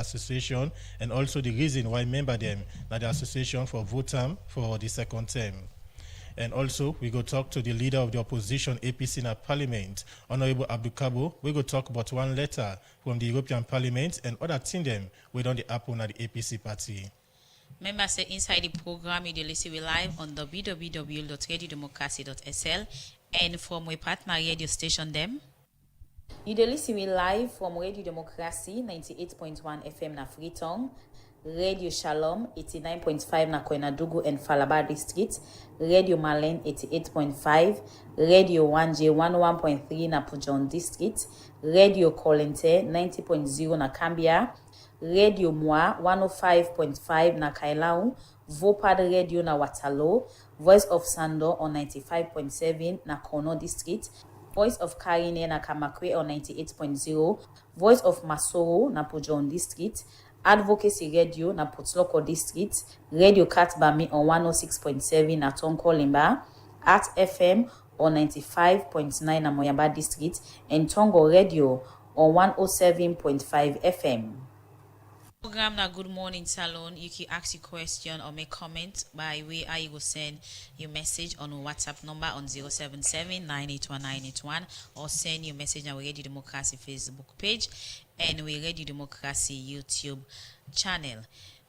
association and also the reason why member them na the association for vote for the second term. And also, we go talk to the leader of the opposition, APC in Parliament, Honorable Abdul Kabo. We go talk about one letter from the European Parliament and other things them we don't happen at the APC party. Members say inside the program, you listen live on www.radiodemocracy.sl and from a partner radio station them. You listen live from Radio Democracy 98.1 FM na Freetown, Radio Shalom 89.5 na Koinadugu and Falaba District, Radio Malen 88.5, Radio 1J 11.3 na Pujon District, Radio Kolente 90.0 na Cambia, Radio Moi 105.5 na Kailau, Vopad Radio na Watalo, Voice of Sando on 95.7 na Kono District, Voice of Karine na Kamakwe on 98.0, Voice of Masoro na Pujon District, Advocacy Radio na Potloko District, Radio Katbami on 106.7 na Tonko Limba, Art FM on 95.9 na Moyamba District, and Tongo Radio on 107.5 FM. Program na Good Morning Salon. You can ask your question or make comment by way you will send your message on WhatsApp number on 077-981-981 or send your message on Radio Democracy Facebook page and we Radio Democracy YouTube channel.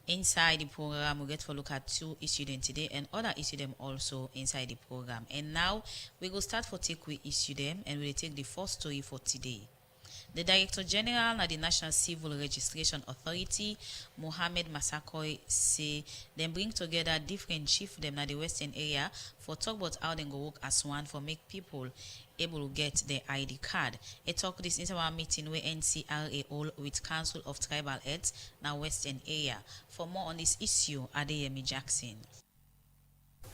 Inside the program, we get to look at two issues today and other issues them also inside the program. And now we go start for take we issue them and we'll take the first story for today. The Director General of the National Civil Registration Authority, Mohamed Massakoy, say them bring together different chiefs them in the Western area for talk about how they go work as one for make people able to get their ID card. A talk this in our meeting with NCRA all with Council of Tribal Heads now Western area. For more on this issue, Adeyemi Jackson.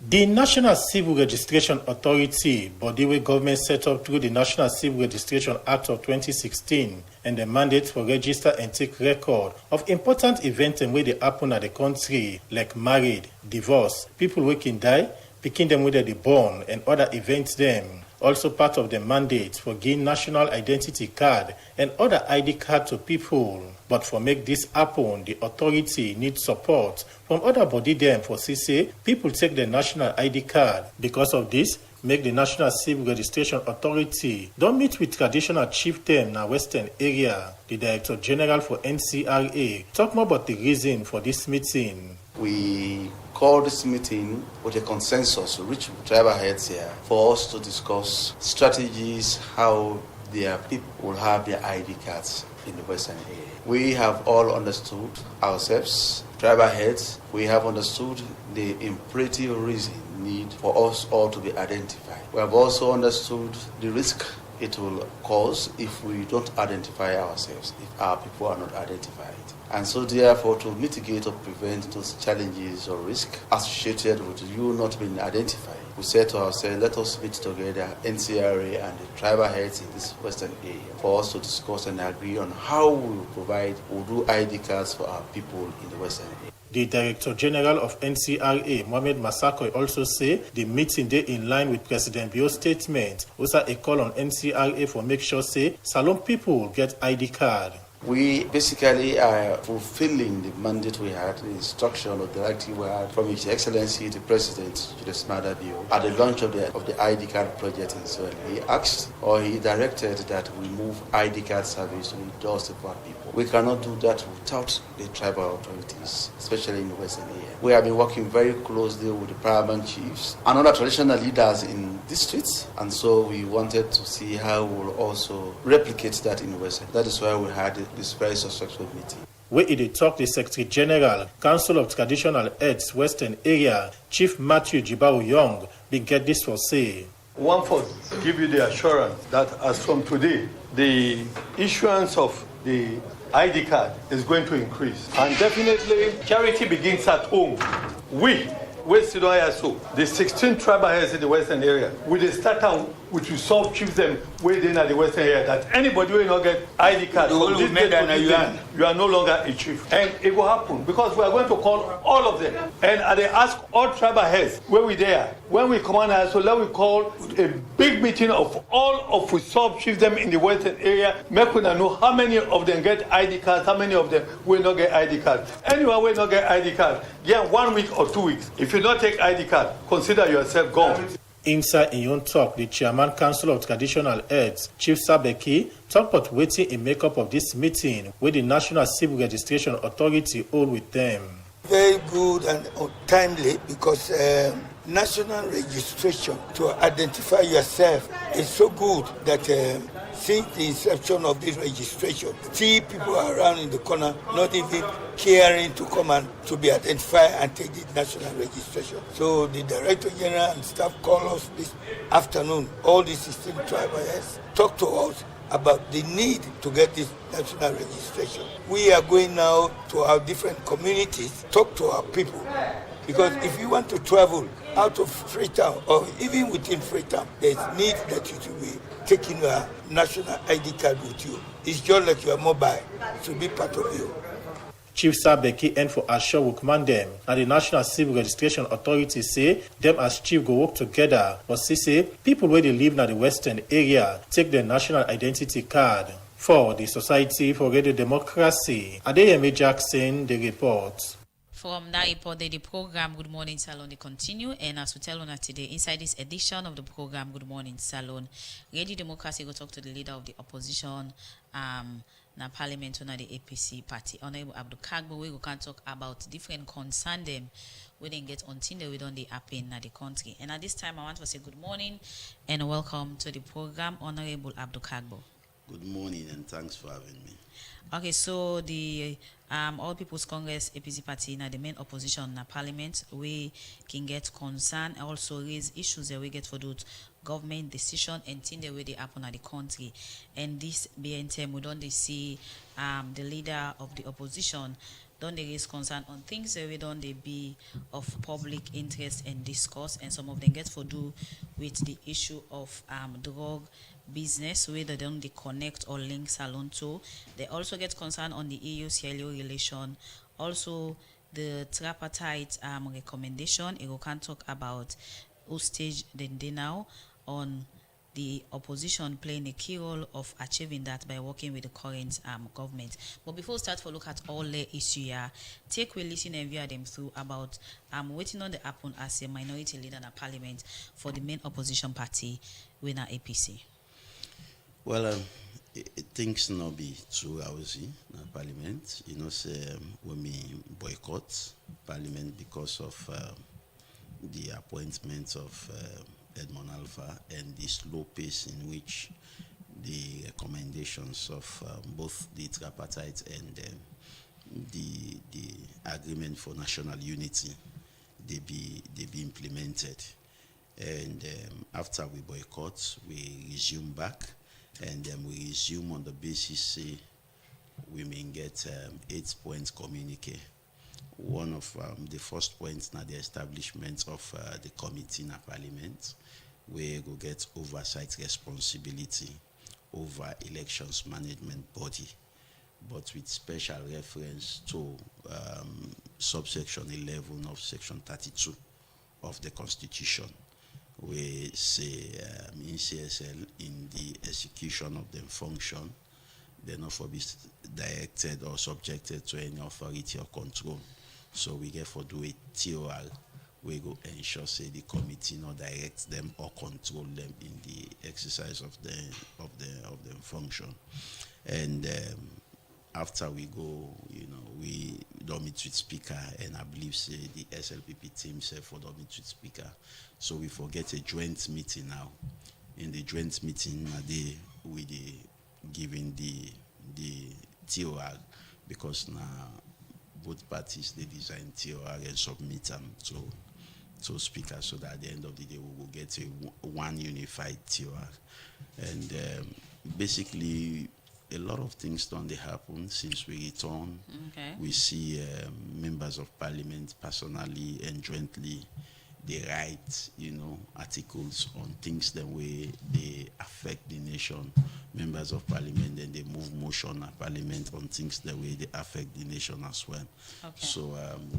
The National Civil Registration Authority, body where government set up through the National Civil Registration Act of 2016 and the mandate for register and take record of important events and where they happen at the country, like married, divorce, people who can die, picking them whether they born, and other events them. Also part of the mandate for giving national identity card and other ID card to people. But for make this happen, the authority needs support from other body them for CC, people take the national ID card. Because of this, make the National Civil Registration Authority don't meet with traditional chieftain in the Western area. The Director General for NCRA talk more about the reason for this meeting. We called this meeting with a consensus to reach tribal heads here for us to discuss strategies how their people will have their ID cards in the Western area. We have all understood ourselves, tribal heads, we have understood the imperative reason need for us all to be identified. We have also understood the risk it will cause if we don't identify ourselves, if our people are not identified. And so therefore, to mitigate or prevent those challenges or risk associated with you not being identified, we said to ourselves, let us meet together, NCRA and the tribal heads in this Western area, for us to discuss and agree on how we will provide, we'll do ID cards for our people in the Western area. The Director General of NCRA, Mohamed Massakoy, also say the meeting they in line with President Bio's statement. Also a call on NCRA for make sure say Salon people get ID card. We basically are fulfilling the mandate we had, the instruction or directive we had from His Excellency the President Julius Maada Bio at the launch of the ID card project in Israel. He asked or he directed that we move ID card service to the doorstep of our people. We cannot do that without the tribal authorities, especially in the Western area. We have been working very closely with the paramount chiefs and other traditional leaders in districts, and so we wanted to see how we will also replicate that in the Western. That is why we had this very successful meeting. Where it talk the Secretary General, Council of Traditional Heads, Western Area, Chief Matthew Jibao Young, been get this for say. One for give you the assurance that as from today, the issuance of the ID card is going to increase. And definitely, charity begins at home. We, West Sidon ISO, the 16 tribal heads in the Western area, we start with the sub-chiefdom within the Western area that anybody will not get ID card. You from will this make day to an this UN. day, you are no longer a chief. And it will happen because we are going to call all of them. And they ask all tribal heads where we there. When we command us, so let we call a big meeting of all of the sub-chiefdom in the Western area, make we know how many of them get ID cards, how many of them will not get ID cards. Anyone will not get ID card, yeah, 1 week or 2 weeks. If you don't take ID card, consider yourself gone. Inside in own talk, the Chairman Council of Traditional Heads, Chief Sabeki, talk about waiting in makeup of this meeting with the National Civil Registration Authority hold with them. Very good and timely because national registration to identify yourself is so good that since the inception of this registration, see people around in the corner not even caring to come and to be identified and take the national registration. So the Director General and staff call us this afternoon, all the 16 tribal heads, talk to us about the need to get this national registration. We are going now to our different communities, talk to our people. Because if you want to travel out of Freetown or even within Freetown, there's need that you should be taking your national ID card with you. It's just like you are mobile, to be part of you. Chief Sabeki and for assure will command them and the National Civil Registration Authority say them as chief go work together, but say people where they live in the western area take their national identity card. For the Society for Radio Democracy, Adeyemi Jackson, the report. From that report, the program Good Morning Salon they continue, and as we tell on today, inside this edition of the program Good Morning Salon, Radio Democracy will talk to the leader of the opposition, na parliament on the APC party, Honorable Abdul Kagbo. We can talk about different concern them we didn't get until we don't they happen in the country. And at this time, I want to say good morning and welcome to the program, Honorable Abdul Kagbo. Good morning and thanks for having me. Okay, so the All People's Congress APC party now the main opposition in parliament we can get concern also raise issues that we get for those government decision and things the way they happen at the country. And this being time we don't see the leader of the opposition don't they raise concern on things that we don't they be of public interest and discourse, and some of them get for do with the issue of drug business, whether they don't they connect or link Salon to. They also get concerned on the EU-CLO relation, also the tripartite recommendation. We can talk about who stage then they now on the opposition playing a key role of achieving that by working with the current government. But before we start to look at all the issues here, take we listen and view them through about waiting on the happen as a minority leader in the parliament for the main opposition party winner APC. Well, things not be too rosy in parliament. You know, say when we boycott parliament because of the appointment of Edmond Alpha and the slow pace in which the recommendations of both the tripartite and the agreement for national unity they be implemented. And after we boycott, we resume back, and then we resume on the basis say we may get 8 points communique. One of the first points now the establishment of the committee in parliament, where we get oversight responsibility over elections management body, but with special reference to subsection 11 of section 32 of the Constitution, where say in CSL in the execution of the function, they not for be directed or subjected to any authority or control. So we get for do a TOR, we go ensure say the committee not direct them or control them in the exercise of the function. And after we go, you know, we don't meet with speaker, and I believe say the SLPP team say for don't meet with speaker. So we forget a joint meeting now. In the joint meeting, we giving the TOR, because now both parties they design TOR and submit them to speaker, so that at the end of the day we will get one unified TOR. And basically a lot of things don't they happen since we return. Okay. We see members of parliament personally and jointly they write, articles on things the way they affect the nation. Members of parliament, then they move motion at parliament on things the way they affect the nation as well. Okay. So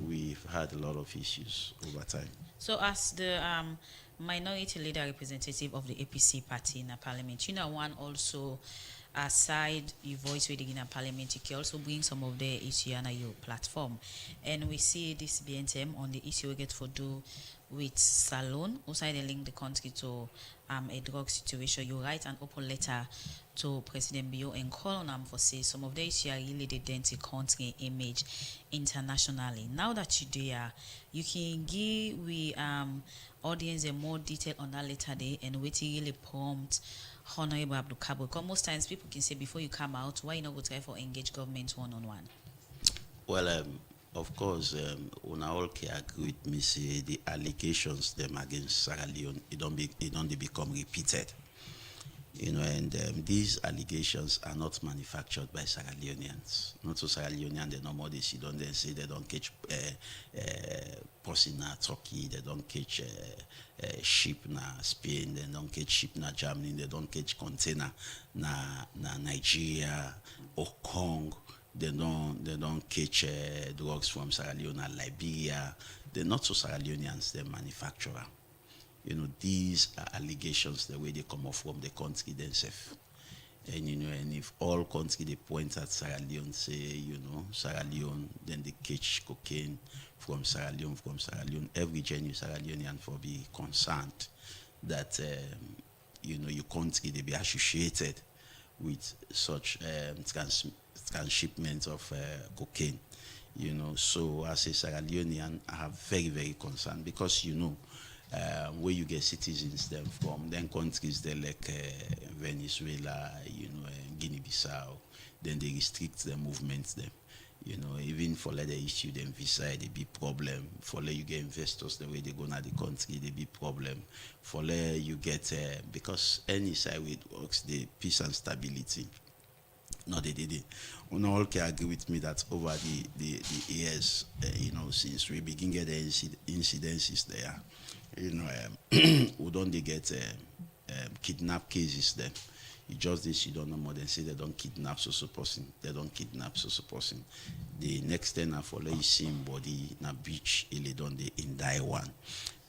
we've had a lot of issues over time. So as the minority leader representative of the APC party in the parliament, one also, aside your voice reading in a parliament, you can also bring some of the issue on your platform. And we see this BNTM on the issue we get for do with Salon, also they link the country to a drug situation. You write an open letter to President Bio and call on him for say some of the issues are really the dent country image internationally. Now that you do, you can give we audience a more detail on that letter day and what really prompt Honorable Abdul Kabo. Because most times people can say before you come out, why you not go try for engage government one-on-one? Well, of course, we all can agree with me say the allegations them against Sierra Leone, it don't become repeated. And these allegations are not manufactured by Sierra Leoneans. Not so Sierra Leonean, they no more they see, don't they say they don't catch person na Turkey, they don't catch ship na Spain, they don't catch ship na Germany, they don't catch container na Nigeria or Congo. They don't catch drugs from Sierra Leone and Liberia. They're not so Sierra Leoneans, they're manufacturer. These are allegations the way they come off from the country themselves. And and if all country they point at Sierra Leone, say, Sierra Leone, then they catch cocaine from Sierra Leone, every genuine Sierra Leonean for be concerned that your country they be associated with such transshipment of cocaine. So as a Sierra Leonean, I have very, very concerned because where you get citizens them from, then countries they like Venezuela, Guinea-Bissau, then they restrict their movements them. Even for let they issue them visa, they be problem. For let you get investors the way they go na the country, they be problem. For let you get because any side with works the peace and stability. No, they did it. We all can agree with me that over the years, since we begin get the incidences there, we don't they get kidnap cases there. You just this, you don't know more than say they don't kidnap so person. They don't kidnap so person. The next thing I follow you see body na beach, they don't they in die one.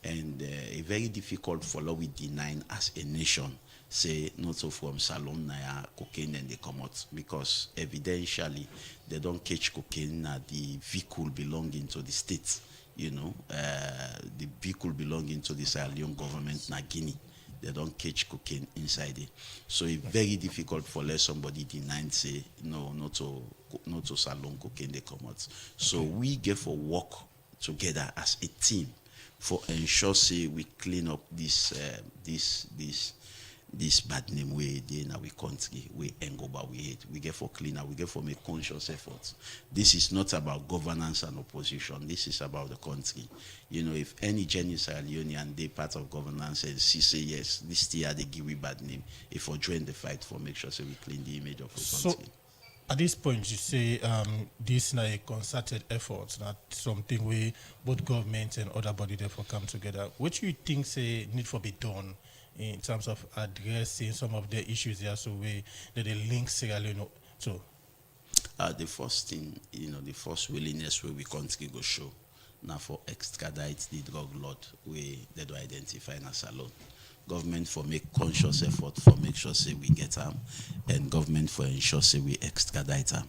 And a very difficult follow with denying as a nation. Say not so from Salon na cocaine and they come out because evidentially they don't catch cocaine na the vehicle belonging to the state. The vehicle belonging to the Sierra Leone government na Guinea. They don't catch cocaine inside it. So it's very difficult for let somebody deny and say no, not to Salon cocaine they come out. So we get for work together as a team for ensure say we clean up this bad name way in our country, we engoba we hate. We get for cleaner, we get for make conscious efforts. This is not about governance and opposition. This is about the country. If any genuine Sierra Leonean they part of governance and say yes, this year they give we bad name. If we join the fight for make sure so we clean the image of the country. At this point, you say this is a concerted effort, not something where both government and other bodies therefore come together. What do you think say need for be done in terms of addressing some of the issues there, so that they link Sierra Leone to? The first thing, the first willingness where we country go show now for extradite the drug lord where they do identify in a Salon. Government for make conscious effort for make sure say we get them, and government for ensure say we extradite them.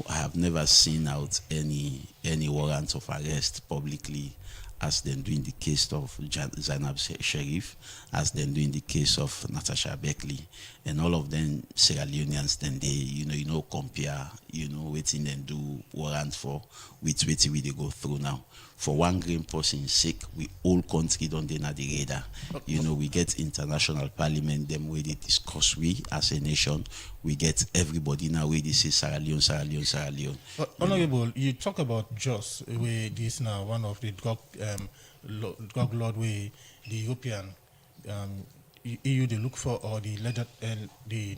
I have never seen out any warrant of arrest publicly as then doing the case of Zainab Sharif, as then doing the case of Natasha Beckley, and all of them Sierra Leoneans. Then they compare waiting and do warrant for with waiting they go through now. For one green person's sake, we all country don't they na the radar. We get international parliament them where they discuss we as a nation. We get everybody now where they say Sierra Leone, Sierra Leone, Sierra Leone. Honorable, you talk about Jos where this now one of the drug lord where the European EU they look for or the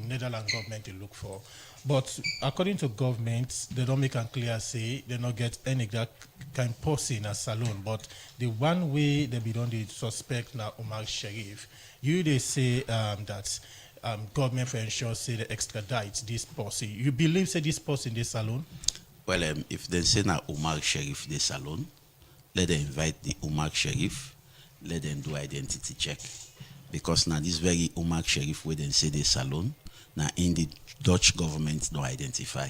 Netherlands government they look for. But according to government, they don't make it clear say they not get any that kind person in a salon. But the one way they be done the suspect now Omar Sharif, you they say that government for ensure say they extradite this person. You believe say this person in this salon? Well, if they say now Omar Sharif this salon, let them invite the Omar Sharif, let them do identity check. Because now this very Omar Sharif where they say this salon, now in the Dutch government don't identify.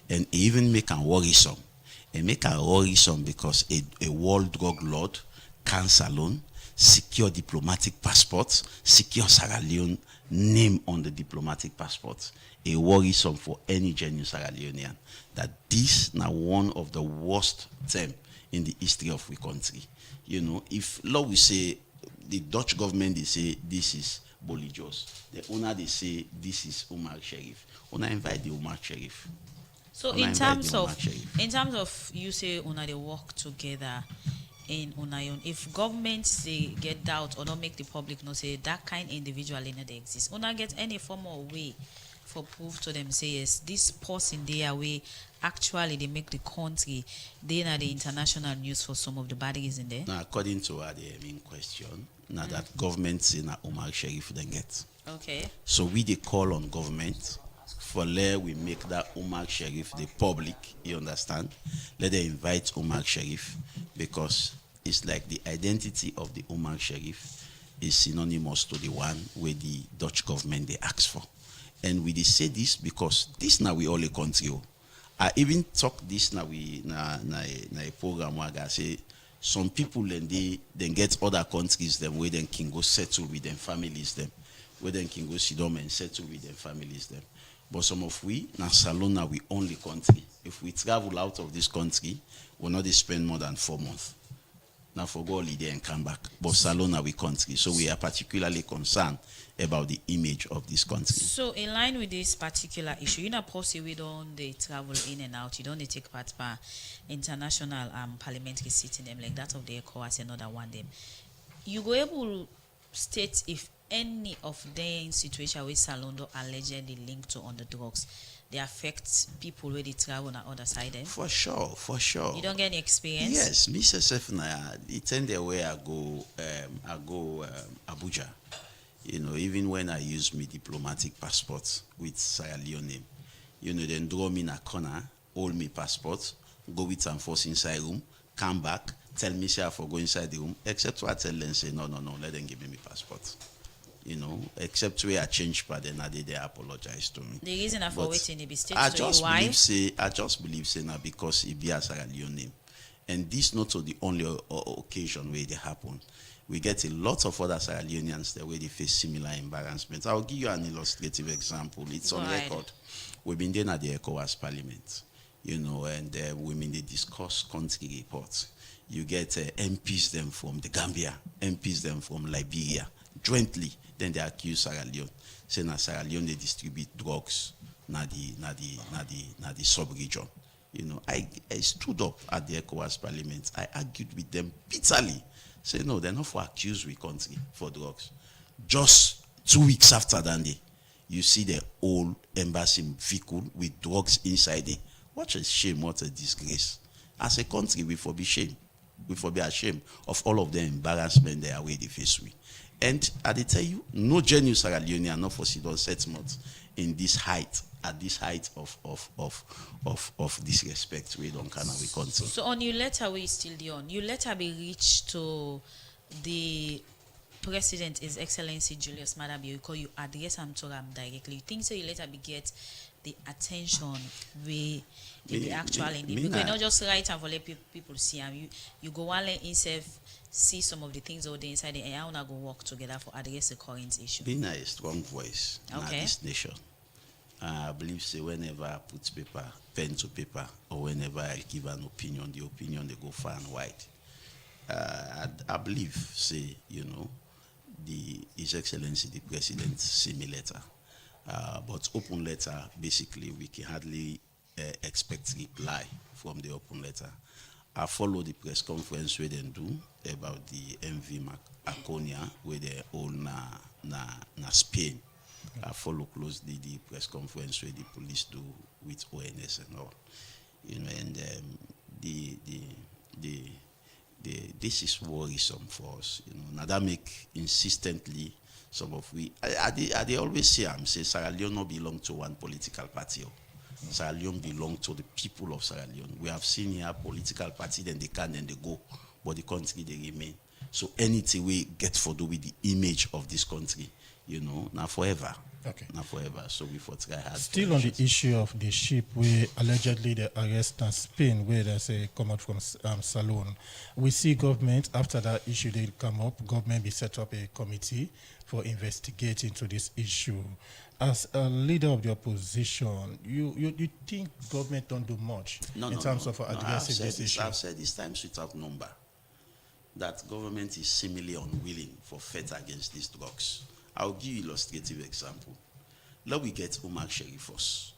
And even make a worrisome. And make a worrisome because a world drug lord can salon, secure diplomatic passports, secure Sierra Leone name on the diplomatic passports. A worrisome for any genuine Sierra Leonean that this now one of the worst term in the history of the country. You know, if law we say the Dutch government they say this is Bolijos, the owner they say this is Omar Sharif. Una invite the Omar Sharif. So in terms of you say una they work together in Unayon, if governments they get doubt or don't make the public know say that kind individual in they exist, una get any form of way for proof to them say yes, this person there way actually they make the country they are the international news for some of the bodies in there. Now according to her the main question, now that government say na Omar Sharif then get. Okay. So we they call on government for let we make that Omar Sharif the public, you understand? Let them invite Omar Sharif because it's like the identity of the Omar Sharif is synonymous to the one where the Dutch government they ask for. And we they say this because this now we all a country. I even talk this now we na a program where I say some people and they then get other countries them where then can go settle with them families them, where then can go sit down and settle with them families them. But some of we now salon now we only country. If we travel out of this country, we'll not spend more than 4 months. Now for go holiday and come back. But salon now we country. So we are particularly concerned about the image of this country. So in line with this particular issue, you know, possibly we don't they travel in and out, you don't they take part by international parliamentary sitting them like that of the ECOWAS and another one them. You go able to state if any of them situation with Salondo allegedly linked to on the drugs, they affect people where they travel on the other side then? For sure. You don't get any experience? Yes, Mr. Sefna, it's in the way I go Abuja. You know, even when I use my diplomatic passport with Sierra Leone, you know, then draw me in a corner, hold me passport, go with some force inside room, come back, tell me say I for go inside the room, except to I tell them say no, let them give me my passport. You know, except where I change part then they apologize to me. The reason I for waiting it be stated I to you why? I just believe say now because it be a Sierra Leone name. And this not the only occasion where they happen. We get a lot of other Sierra Leoneans that where they face similar embarrassments. I'll give you an illustrative example. It's on record. We've been there at the ECOWAS Parliament, you know, and women they discuss country reports. You get MPs them from the Gambia, MPs them from Liberia, jointly. Then they accuse Sierra Leone, saying that Sierra Leone they distribute drugs na the sub-region. You know, I stood up at the ECOWAS Parliament. I argued with them bitterly. Say no, they're not for accuse we country for drugs. Just 2 weeks after that day, you see the old embassy vehicle with drugs inside it. What a shame, what a disgrace. As a country, we for be shame. We for be ashamed of all of the embarrassment they are way they face with. And I tell you, no genuine Sierra Leonean not for Sidon settlement in this height, at this height of disrespect we don't can we country. So on your letter we still on. Your letter be reached to the President, His Excellency Julius Maada Bio, because you address him to him directly. You think so your letter be get the attention we the actual in it. Because not just write and for let people see him. You go and let himself see some of the things out there inside and I wanna go work together for address the current issue. Being a strong voice in this nation. I believe say whenever I put pen to paper, or whenever I give an opinion, the opinion they go far and wide. I believe say, you know, His Excellency the President send me letter. But open letter, basically we can hardly expect reply from the open letter. I follow the press conference where they do about the MV Aconia, where they own na Spain. I follow closely the press conference where the police do with ONS and all. And this is worrisome for us. Now that make insistently some of we. I always say, Sierra Leone not belong to one political party. Sierra Leone belong to the people of Sierra Leone. We have seen here political party, then they can, then they go, but the country they remain. So anything we get for do with the image of this country, now forever. Okay. Not forever. So we fought try hard. Still on the issue of the ship where allegedly the arrest in Spain, where they say come out from Salon. We see government, after that issue they come up, government be set up a committee for investigating to this issue. As a leader of the opposition, you think government don't do much in terms of addressing this issue? I've said this times without number that government is seemingly unwilling for fight against these drugs. I'll give you illustrative example. Let we get Umar Sherif first.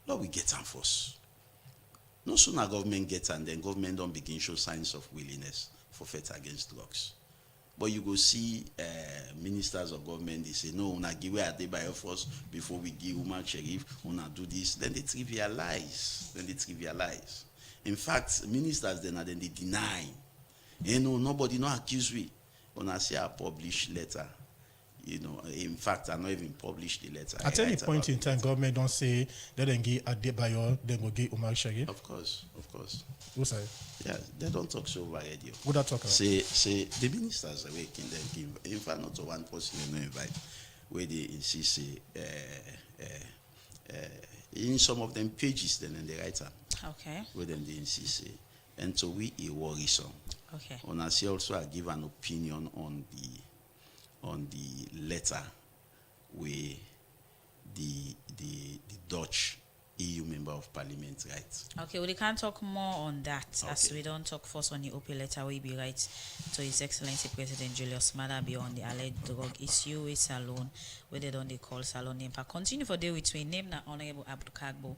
Let we get him first. No sooner government gets and then government don't begin show signs of willingness for fight against drugs. But you go see ministers of government, they say, no, una give away Adebayo first before we give Umar Sherif, una do this. Then they trivialize. In fact, ministers then they deny. Nobody no accuse we. When I say I publish letter, in fact, I not even published the letter. At any point in time, government don't say they don't give Adebayo, then go give Umar Sherif. Of course. Who say? Yeah, they don't talk so over radio. Who that talk about? Say the ministers are waking them give. In fact, not to one person they no invite. Where they insist in some of them pages then they write them. Okay. Where them they insist and so we a worrisome. Okay. And I see also I give an opinion on the letter where the Dutch EU member of parliament writes. Okay, well, we can't talk more on that as Okay. we don't talk first on the open letter we be right to His Excellency President Julius Maada on the alleged drug issue with Salon, where they don't call Salon name. But continue for day with we name na Honorable Abdul Kagbo,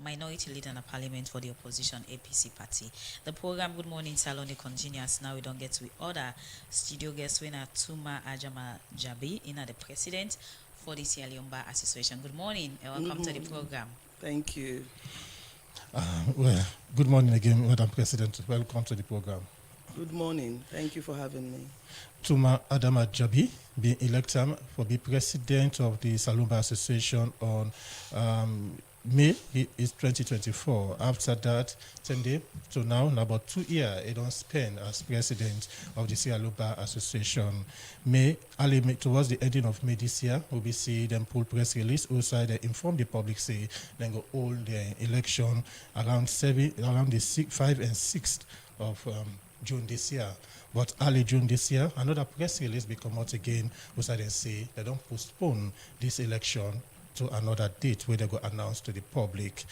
minority leader in the parliament for the opposition APC party. The program Good Morning Salon they continues. Now we don't get to other studio guests winner Tuma Ajama Jabi in the president for the Sierra Leone Bar Association. Good morning and welcome to the program. Thank you. Well, good morning again, Madam President. Welcome to the program. Good morning. Thank you for having me. Tuma Adama Jabi being elected for the president of the Salumba Association on May is 2024. After that, 10 days to now, in about 2 years, he don't spend as president of the Salumba Association. Towards the ending of May this year, we'll be seeing them pull press release. Also, they inform the public, say, then go hold the election around the 5th and 6th of June this year. But early June this year, another press release will come out again, which they say they don't postpone this election to another date where they go announce to the public.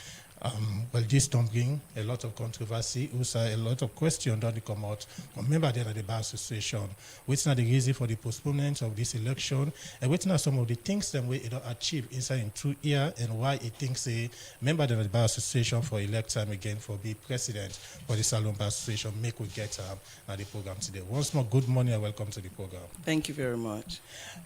Well, this don't bring a lot of controversy. Also, a lot of questions don't come out from members of the Bar Association. What's not the reason for the postponement of this election? And what's not some of the things that we don't achieve inside in 2 years and why it thinks a member of the Bar Association for elect time again for be president for the Salon Bar Association make we get at the program today. Once more, good morning and welcome to the program. Thank you very much.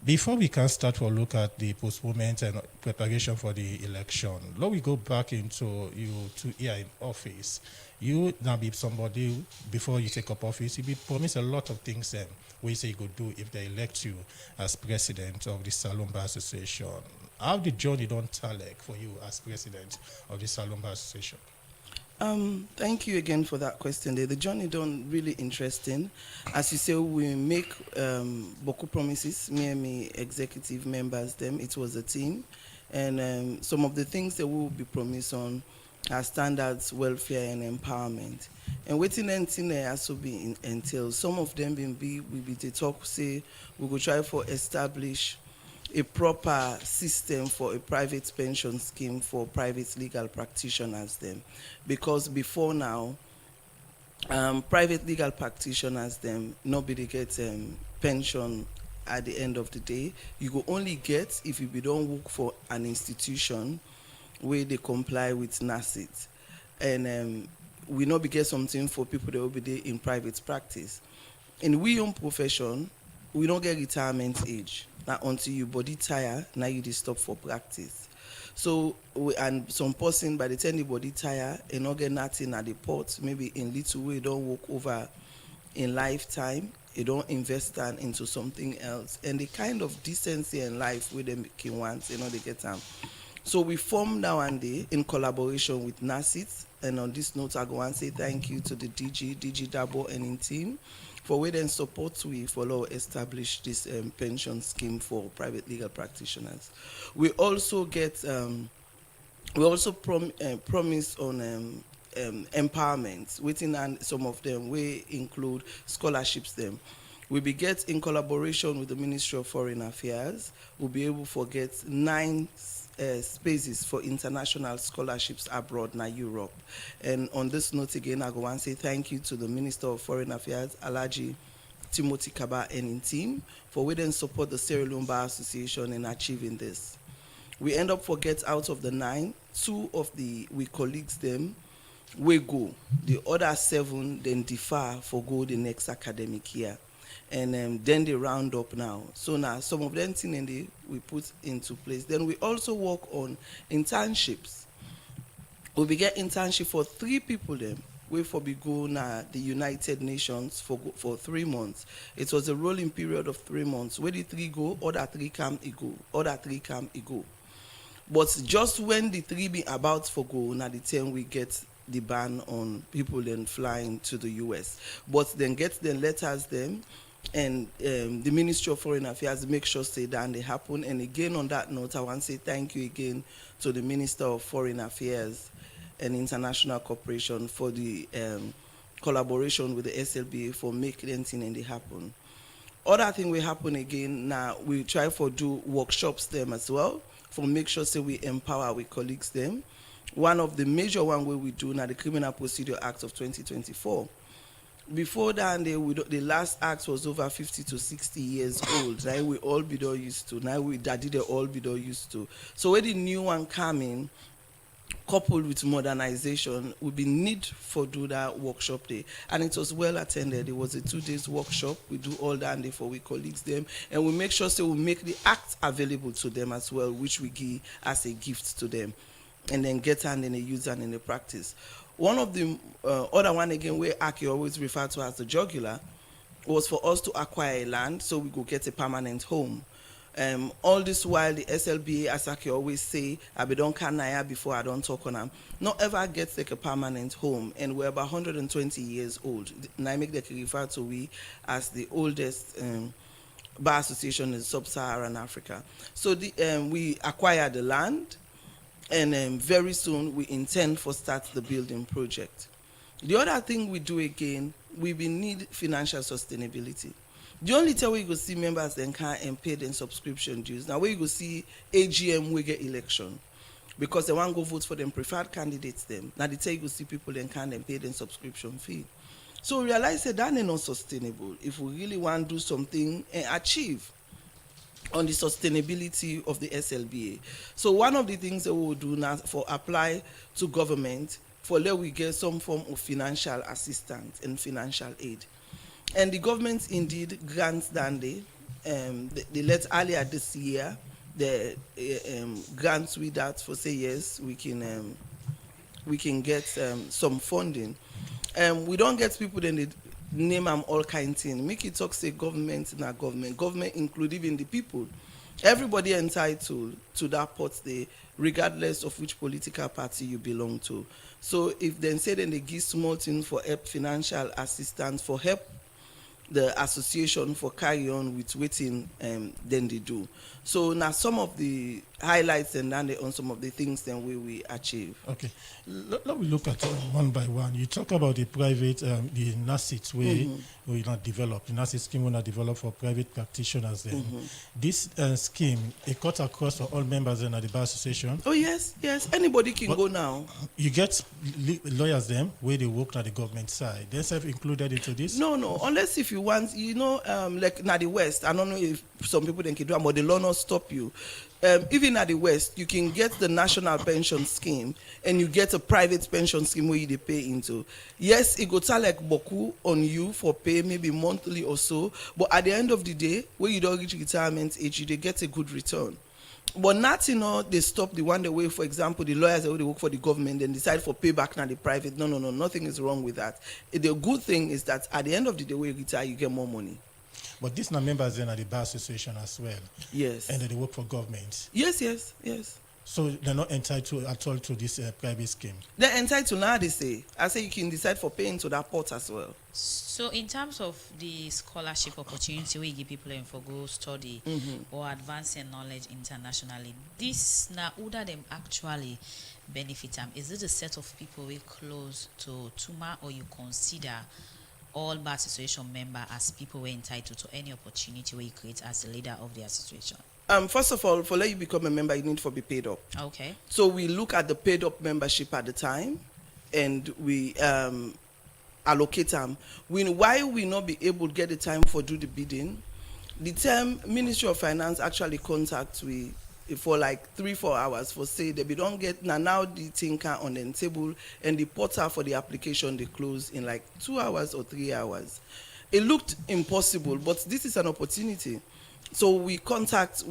Before we can start to look at the postponement and preparation for the election, let me go back into you 2 years in office. You now be somebody, before you take up office, you be promised a lot of things then, what you say you could do if they elect you as president of the Salon Bar Association. How the journey don't tell like for you as president of the Salon Bar Association? Thank you again for that question. The journey done really interesting. As you say, we make beaucoup promises, me and me executive members, them. It was a team. And some of the things that we will be promised on are standards, welfare, and empowerment. And waiting anything there has to be entailed. Some of them will be the talk, say, we will try for establish a proper system for a private pension scheme for private legal practitioners them. Because before now, private legal practitioners them, nobody gets pension at the end of the day. You go only get if you don't work for an institution where they comply with NACIT. And we not be get something for people that will be there in private practice. In we own profession, we don't get retirement age. Now until your body tire, now you dey stop for practice. So and some person by the time the body tire, e no get nothing at the pot, maybe in little way don't walk over in lifetime, you don't invest that into something else. And the kind of decency in life where they can want, they get them. So we formed now and day in collaboration with NACIT. And on this note, I go and say thank you to the DG Dabo and in team for where then support we follow establish this pension scheme for private legal practitioners. We also get, promise on empowerment, within and some of them we include scholarships them. We be get in collaboration with the Ministry of Foreign Affairs, we'll be able to get 9 spaces for international scholarships abroad na Europe. And on this note again, I go and say thank you to the Minister of Foreign Affairs, Alhaji Timothy Kaba and in team for we then support the Sierra Leone Bar Association in achieving this. We end up forget out of the 9, 2 of we colleagues them we go. The other 7 then defer for go the next academic year. And then they round up now. So now some of them things we put into place. Then we also work on internships. We be get internship for 3 people then. We for be go now the United Nations for 3 months. It was a rolling period of 3 months. Where the 3 go, other 3 come, it go. Other 3 come, it go. But just when the 3 be about for go, now the 10 we get the ban on people then flying to the US. But then get the letters them and the Ministry of Foreign Affairs make sure say that they happen. And again on that note, I want to say thank you again to the Minister of Foreign Affairs and International Cooperation for the collaboration with the SLBA for making anything and they happen. Other thing will happen again now, we try for do workshops them as well for make sure say we empower our colleagues them. One of the major one where we do now the Criminal Procedure Act of 2024. Before that, the last act was over 50 to 60 years old. Now we all be used to. Now they all be used to. So when the new one coming, coupled with modernization, we be need for do that workshop day. And it was well attended. It was a 2 days workshop. We do all that day for we colleagues them. And we make sure so we make the act available to them as well, which we give as a gift to them. And then get and then they use and in the practice. One of the other one again where Aki always referred to as the jugular was for us to acquire a land so we go get a permanent home. All this while the SLBA, as Aki always say, I be don't canaya before I don't talk on them, not ever gets like a permanent home, and we're about 120 years old. And I make that refer to we as the oldest bar association in sub-Saharan Africa. So we acquired the land. And very soon we intend for start the building project. The other thing we do again, we will need financial sustainability. The only time we go see members then can pay their subscription dues. Now we go see AGM we get election because they want to go vote for them preferred candidates them. Now the time you go see people then can pay their subscription fee. So we realize that is not sustainable if we really want to do something and achieve on the sustainability of the SLBA. So one of the things that we will do now for apply to government for let we get some form of financial assistance and financial aid. And the government indeed grants Dande, they let earlier this year, the grants with that for say yes, we can get some funding. We don't get people then they name them all kind of things. Make it talk say government na government include even the people. Everybody entitled to that pot there, regardless of which political party you belong to. So if they say then they give small things for help, financial assistance for help the association for carry on with waiting, then they do. So now some of the highlights and then on some of the things then we achieve. Okay, let me look at one by one. You talk about the private, the NACIT way we not develop. The NACIT scheme we not develop for private practitioners. Then this scheme it cut across for all members in the bar association. Oh yes, anybody can go now. You get lawyers them where they work at the government side. They self included into this. No, unless if you ones, like na the West. I don't know if some people think do, but the law not stop you. Even at the West, you can get the national pension scheme and you get a private pension scheme where you dey pay into. Yes, it go tell like boku on you for pay maybe monthly or so, but at the end of the day, when you don't reach retirement age, you dey get a good return. But nothing, they stop the one the way, for example, the lawyers that they work for the government and decide for payback now the private. No, nothing is wrong with that. The good thing is that at the end of the day, when you retire, you get more money. But these are members then at the Bar Association as well. Yes. And they work for government. Yes. So they're not entitled at all to this private scheme? They're entitled now, they say. I say you can decide for paying to that pot as well. So in terms of the scholarship opportunity where you give people for go study or advance their knowledge internationally, this now who that them actually benefit them? Is it a set of people we close to TUMA, or you consider all Bar Association members as people were entitled to any opportunity where you create as the leader of the association? First of all, for let you become a member, you need to be paid up. Okay. So we look at the paid up membership at the time, and we allocate them. Why we not be able to get the time for do the bidding? The time Ministry of Finance actually contacts we for like 3-4 hours for say that we don't get now the thinker on the table, and the portal for the application they close in like 2 hours or 3 hours. It looked impossible, but this is an opportunity. So we contact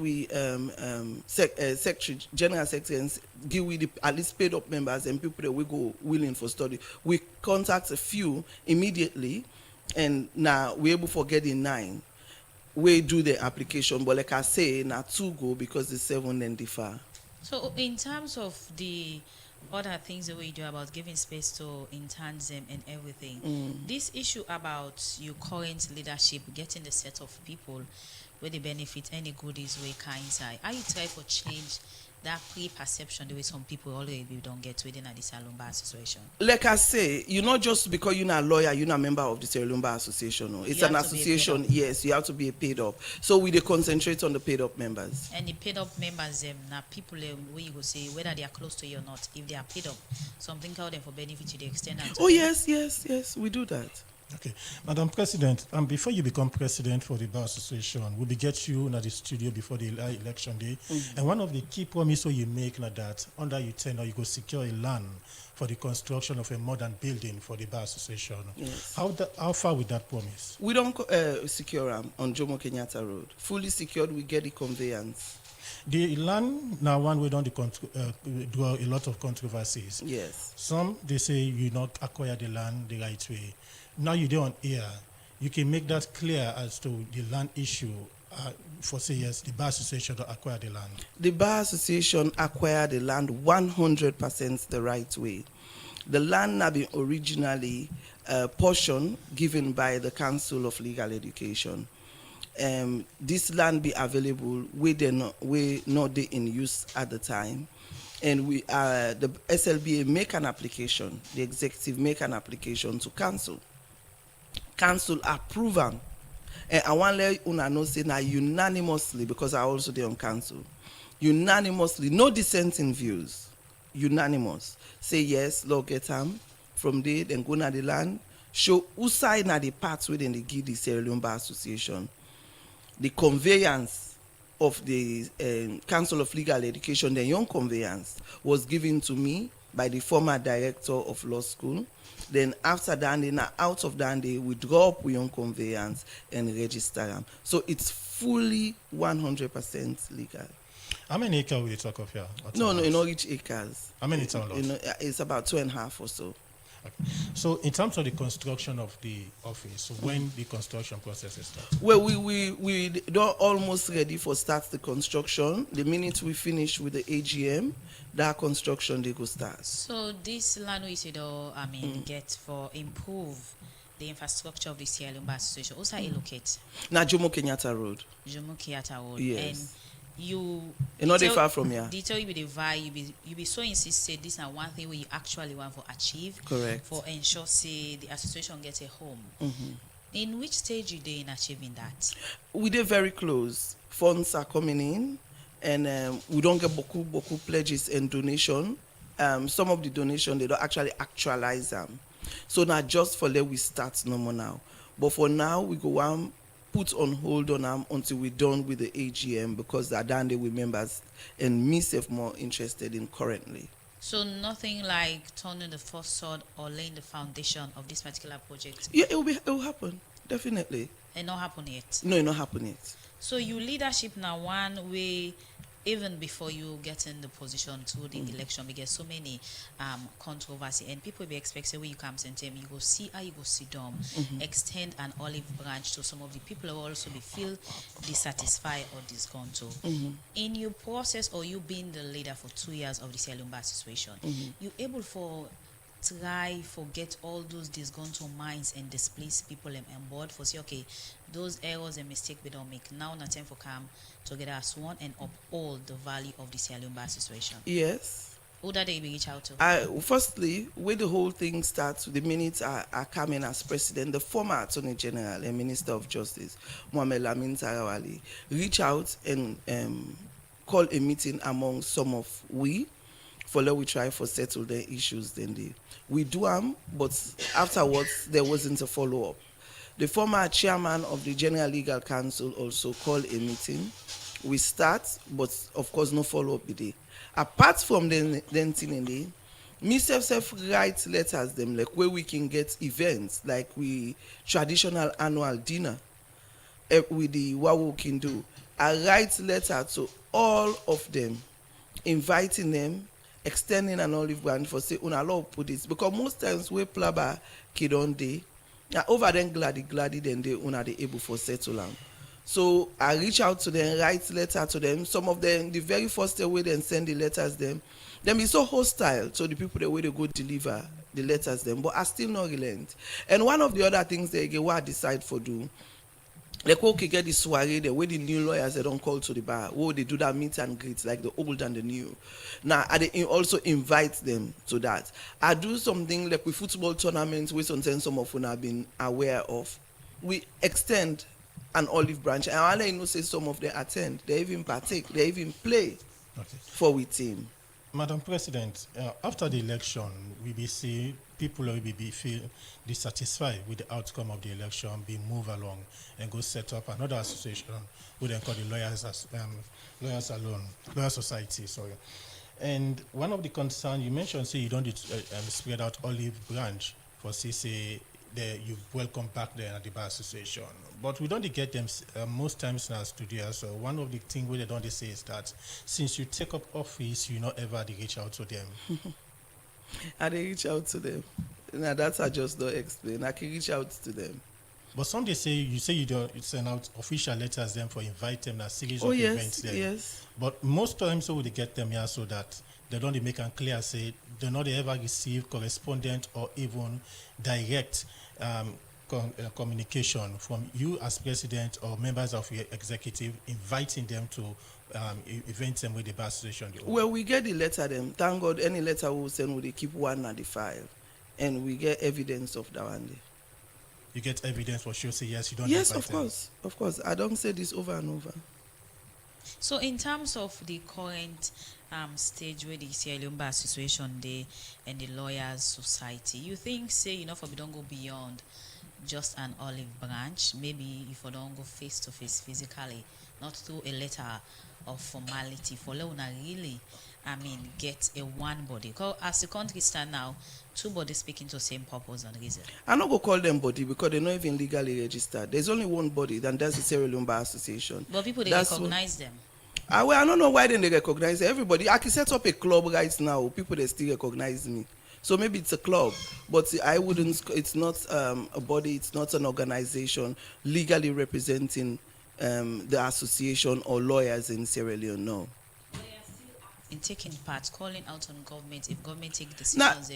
secretary, general secretary, and give with the at least paid up members and people that we go willing for study. We contact a few immediately, and now we're able to get in 9. We do the application, but like I say, now 2 go because the 7 then differ. So in terms of the other things that we do about giving space to interns and everything, this issue about your current leadership getting the set of people where they benefit any goodies we can inside, are you trying to change that pre-perception the way some people already don't get within the Sierra Leone Bar Association? Like I say, you're not just because you're not a lawyer, you're not a member of the Sierra Leone Bar Association. No. It's an association, yes, you have to be paid up. So we concentrate on the paid up members. And the paid up members, now people where you go say whether they are close to you or not, if they are paid up, something called them for benefit to the extent. Oh yes, we do that. Okay, Madam President, before you become president for the Bar Association, we'll be get you in the studio before the election day. And one of the key promises you make na that under your tenure, you go secure a land for the construction of a modern building for the Bar Association. Yes. How far with that promise? We don't secure on Jomo Kenyatta Road. Fully secured, we get the conveyance. The land now one we don't draw a lot of controversies. Yes. Some they say you not acquire the land the right way. Now you don't hear. You can make that clear as to the land issue. For say yes, the Bar Association to acquire the land. The Bar Association acquired the land 100% the right way. The land had been originally a portion given by the Council of Legal Education. This land be available we not in use at the time, and we the SLBA make an application. The executive make an application to council. Council approve them. And I want to let una know say now unanimously, because I also there on council, unanimously, no dissenting views, unanimous. Say yes, Lord get them from there, then go na the land, show who side na the parts within the give the Sierra Leone Bar Association. The conveyance of the Council of Legal Education, the young conveyance, was given to me by the former director of law school. Then after that, out of that, they withdraw up young conveyance and register them. So it's fully 100% legal. How many acres will you talk of here? No, in all each acres. How many town lots? It's about 2.5 or so. Okay. So in terms of the construction of the office, so when the construction process is started? Well, we don't almost ready for start the construction. The minute we finish with the AGM, that construction they go start. So this land we should get for improve the infrastructure of the Sierra Leone Bar Association. Also allocate. Now Jomo Kenyatta Road. Jomo Kenyatta Road. Yes. And you not that far from here. Detail you be the vibe, you be so insisted this is one thing where you actually want to achieve. Correct. For ensure say the association gets a home. In which stage you they in achieving that? We did very close. Funds are coming in, and we don't get boku pledges and donation. Some of the donation they don't actually actualize them. So now just for let we start no more now. But for now, we go put on hold on them until we're done with the AGM, because they're done there with members and myself more interested in currently. So nothing like turning the first sword or laying the foundation of this particular project? Yeah, it will happen, definitely. It not happen yet? No, it not happen yet. So you leadership now one way, even before you get in the position to the election, we get so many controversy, and people be expecting when you come and tell me you go see how you go sit down, extend an olive branch to some of the people who also be feel dissatisfied or disgruntled. In your process, or you being the leader for 2 years of the Sierra Leone Bar situation, you able for try forget all those disgruntled minds and displaced people on board for say, okay, those errors and mistakes we don't make. Now not time for come together as one and uphold the value of the Sierra Leone Bar situation. Yes. Who that they reach out to? Firstly, where the whole thing starts, the minute I come in as president, the former Attorney General and Minister of Justice, Mohamed Lamin Tarawali, reach out and call a meeting among some of we try for settle the issues. Then we do them, but afterwards there wasn't a follow-up. The former chairman of the General Legal Council also called a meeting. We start, but of course no follow-up with it. Apart from the thing, me self write letters them like where we can get events like we traditional annual dinner with the what we can do. I write letter to all of them, inviting them, extending an olive branch for say una law put this, because most times we plaba kid on day now over then gladdy then they una they able for settle them. So I reach out to them, write letter to them. Some of them, the very first way they send the letters them be so hostile to the people the way they go deliver the letters them, but I still not relent. And one of the other things they get what I decide for do, like okay, get the soiree the way the new lawyers they don't call to the bar, where they do that meet and greet like the old and the new. Now I also invite them to that. I do something like with football tournaments, which sometimes some of them have been aware of. We extend an olive branch, and I know say some of them attend, they even partake, they even play for we team. Madam President, after the election, we be see people will be feel dissatisfied with the outcome of the election, be move along and go set up another association, who then call the Lawyers Society. Sorry. And one of the concerns you mentioned, say you don't spread out olive branch for CC. You welcome back there at the Bar Association, but we don't get them most times in our studio. So one of the things we don't say is that since you take up office, you not ever reach out to them. I reach out to them. Now that's I just don't explain. I can reach out to them. But some they say you don't send out official letters them for invite them a series of events there. Yes. But most times so they get them here so that they don't make it clear say they not ever receive correspondent or even direct communication from you as president or members of your executive inviting them to events and with the Bar Association. Well, we get the letter them. Thank God any letter we send we keep one at the file, and we get evidence of that one day. You get evidence for sure say yes, you don't yes, invite of course. I don't say this over and over. So in terms of the current stage where the Sierra Leone Bar Association day and the Lawyers Society, you think say for we don't go beyond just an olive branch, maybe if we don't go face to face physically, not through a letter of formality for Leona really get a one body, because as the country stand now, two bodies speaking to the same purpose and reason. I'm not going to call them body because they're not even legally registered. There's only one body, and that's the Sierra Leone Bar Association. But people, they recognize them. I don't know why they recognize everybody. I can set up a club right now. People, they still recognize me. So maybe it's a club, but I wouldn't, it's not a body, it's not an organization legally representing the association or lawyers in Sierra Leone, no. In taking part, calling out on government, if government take decisions,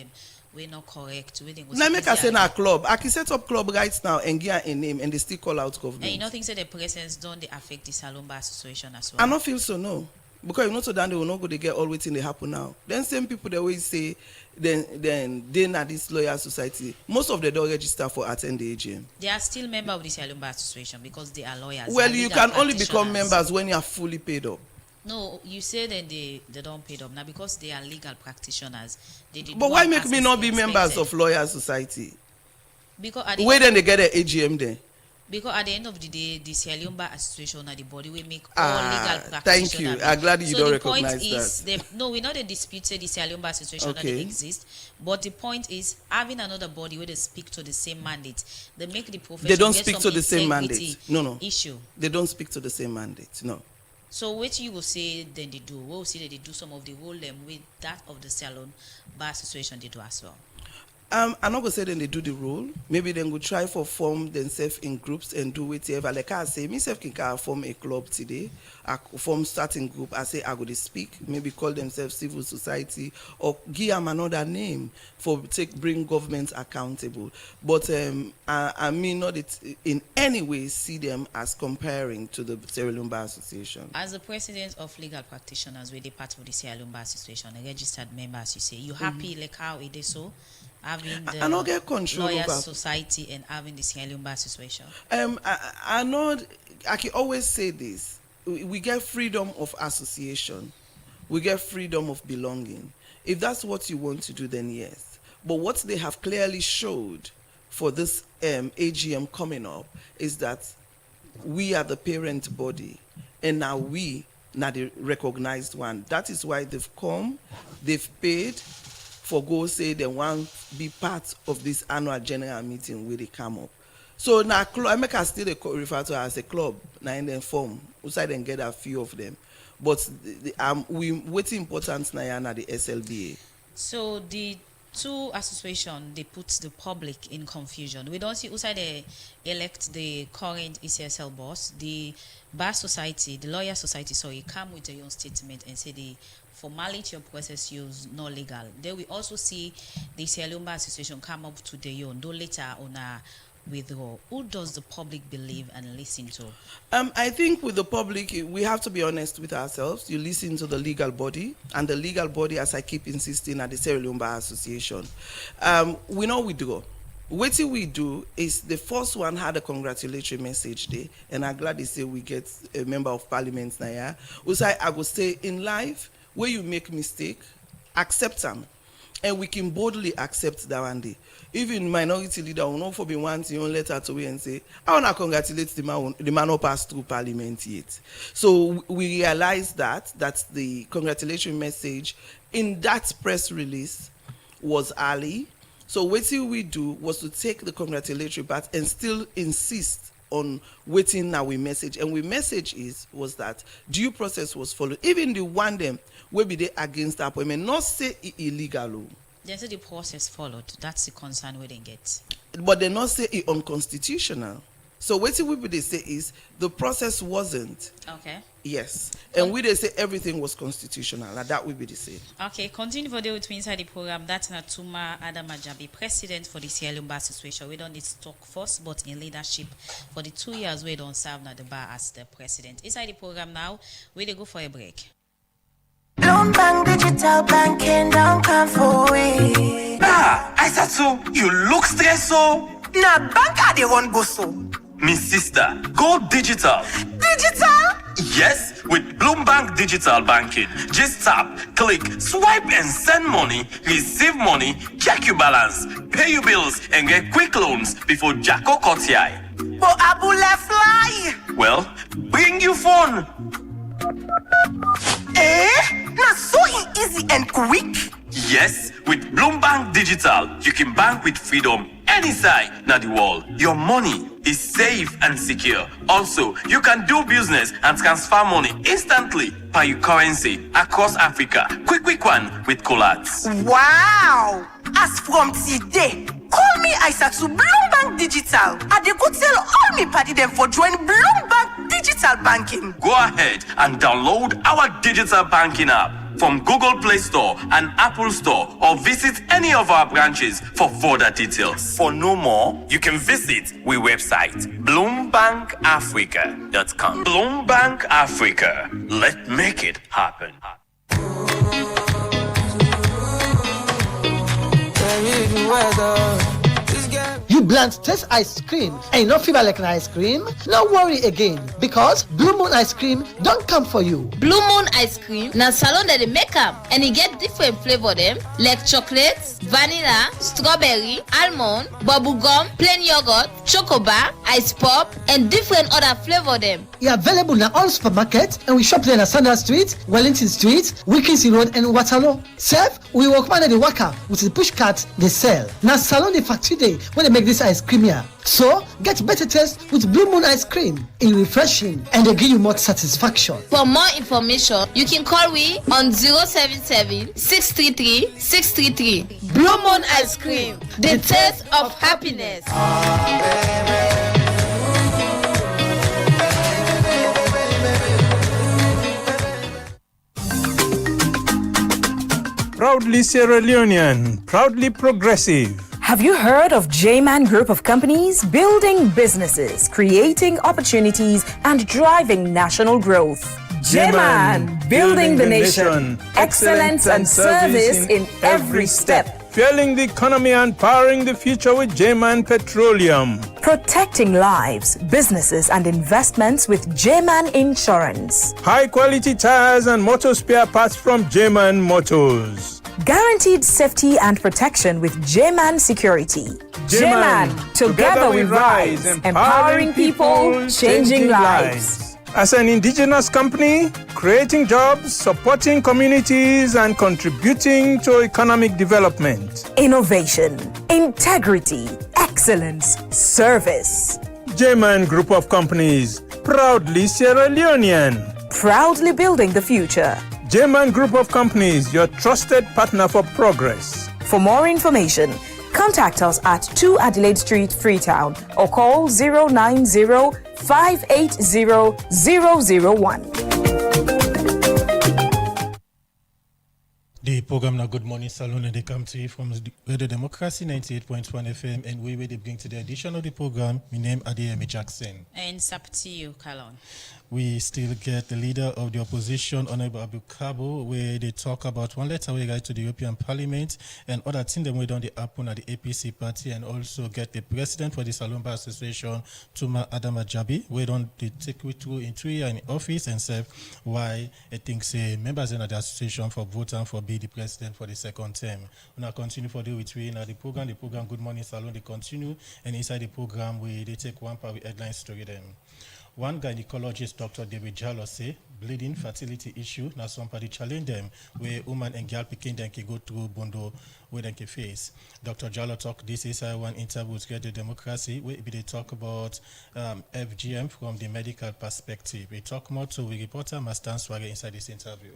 we're not correct. Now make us say a club. I can set up club right now and get a name, and they still call out government. And you don't think that the presence don't they affect the Sierra Leone Bar Association as well? I don't feel so, no. Because so that they will not go to get all waiting they happen now. Then same people they always say, then they not this lawyer society. Most of them don't register for attend the AGM. They are still member of the Sierra Leone Bar Association because they are lawyers. Well, you can only become members when you are fully paid up. No, you say that they don't pay up now because they are legal practitioners. But why make me not be members of lawyer society? Because at the Where end, then they get an AGM there? because at the end of the day, the Sierra Leone Bar Association are the body we make all legal practitioners. Thank you. I'm glad you don't recognize that. No, we're not a disputed the Sierra Leone Bar Association that they exist. But the point is having another body where they speak to the same mandate. They make the profession. They don't speak to the same mandate. No. Issue. They don't speak to the same mandate. No. So what you will say then they do? We will see that they do some of the role with that of the Sierra Leone Bar Association they do as well. I'm not going to say then they do the role. Maybe they will try for form themselves in groups and do whatever. Like I say, myself can form a club today. I form starting group. I say I go to speak. Maybe call themselves civil society or give them another name for bring government accountable. But I mean not in any way see them as comparing to the Sierra Leone Bar Association. As the president of legal practitioners, we're the part of the Sierra Leone Bar Association, a registered member, as you say. You happy like how it is so? Having the I not get control Lawyers over Society and having the Sierra Leone Bar Association. I know I can always say this. We get freedom of association. We get freedom of belonging. If that's what you want to do, then yes. But what they have clearly showed for this AGM coming up is that we are the parent body, and now we are the recognized one. That is why they've come, they've paid for go say they want to be part of this annual general meeting where they come up. So now I make us still refer to as a club, now in the form, outside and get a few of them. But we waiting important now at the SLBA. So the two associations, they put the public in confusion. We don't see outside they elect the current ECSL boss, the Bar Society, the Lawyer Society, sorry, come with their own statement and say the formality of process use not legal. Then we also see the Sierra Leone Bar Association come up to their own, though later on a withdraw. Who does the public believe and listen to? I think with the public, we have to be honest with ourselves. You listen to the legal body, and the legal body, as I keep insisting, at the Sierra Leone Bar Association. We know we do. What we do is the first one had a congratulatory message there, and I'm glad they say we get a member of parliament now. I would say in life, where you make mistake, accept them. And we can boldly accept that one day. Even minority leader will not for be one your own letter to and say, I want to congratulate the man who passed through parliament yet. So we realize that the congratulatory message in that press release was early. So what we do was to take the congratulatory part and still insist on waiting now we message. And we message was that due process was followed. Even the one them will be there against the appointment, not say it illegal. They say the process followed. That's the concern we didn't get. But they not say it unconstitutional. So what they say is the process wasn't. Okay. Yes. And we they say everything was constitutional. Like that will be the same. Okay, continue for the with me inside the program. That's Natuma Adamajabi, president for the Sierra Leone Bar Association. We don't need to talk first, but in leadership for the 2 years we don't serve now the bar as the president. Inside the program now, we go for a break. Bloomberg Digital Banking don't come for we. I said so. You look stressed so. Nah, bank they won't go so. Me sister, go digital. Digital? Yes, with Bloomberg Digital Banking. Just tap, click, swipe and send money, receive money, check your balance, pay your bills and get quick loans before Jacko cuts your eye. But Abu left fly. Well, bring your phone. Not so easy and quick. Yes, with Bloomberg Digital, you can bank with freedom anytime na the world. Your money is safe and secure. Also, you can do business and transfer money instantly by your currency across Africa. Quick one with Colats. Wow! As from today, call me Isaac to Bloomberg Digital. I dey go tell all me party them for join Bloomberg Digital Banking. Go ahead and download our digital banking app from Google Play Store and Apple Store, or visit any of our branches for further details. For no more, you can visit our website, bloombankafrica.com. Bloombank Africa. Let's make it happen. You bland taste ice cream and you no feel like an ice cream? No worry again, because Blue Moon ice cream don't come for you. Blue Moon ice cream na salon that they make am, and e get different flavor them like chocolate, vanilla, strawberry, almond, bubblegum, plain yogurt, chocobar, ice pop, and different other flavor them. E available na all supermarket and we shop there na Sanders Street, Wellington Street, Wilkinson Road and Waterloo. Sef, we work man at the worker with the push cart they sell. Na salon the factory day when they make this ice cream here. So get better taste with Blue Moon ice cream. It's refreshing and they give you more satisfaction. For more information, you can call we on 077-633-633. Blue Moon ice cream, the taste of happiness. Proudly Sierra Leonean, proudly progressive. Have you heard of J-Man Group of Companies? Building businesses, creating opportunities, and driving national growth. J-Man, building the nation. Excellence and service in every step. Fueling the economy and powering the future with J-Man Petroleum. Protecting lives, businesses, and investments with J-Man Insurance. High quality tires and motor spare parts from J-Man Motors. Guaranteed safety and protection with J-Man Security. J-Man, together we rise, empowering people, changing lives. As an indigenous company, creating jobs, supporting communities, and contributing to economic development. Innovation, integrity, excellence, service. J-Man Group of Companies, proudly Sierra Leonean. Proudly building the future. J-Man Group of Companies, your trusted partner for progress. For more information, contact us at 2 Adelaide Street, Freetown, or call 090-580-001. The program now Good Morning Salon, and they come to you from Radio Democracy 98.1 FM, and we will bring to the edition of the program. My name is Adeyemi Jackson. And up to you, Kalon. We still get the leader of the opposition, Honorable Abu Kabo, where they talk about one letter we got to the European Parliament and other things that we done the happen at the APC party, and also get the president for the Salon Bar Association, Tuma Adama Jabi, where don't they take we through in 3 years in office and say why I think say members in the association for voting for be the president for the second term. We now continue for the with we in the program Good Morning Salon, they continue, and inside the program they take one part with headline story them. One gynecologist, Dr. David Jallo, say bleeding fertility issue. Now somebody challenge them where woman and girl picking them can go through bondo where they can face. Dr. Jallo talk this is one interview with Radio Democracy where they talk about FGM from the medical perspective. We talk more to the reporter Mastan Swagger inside this interview.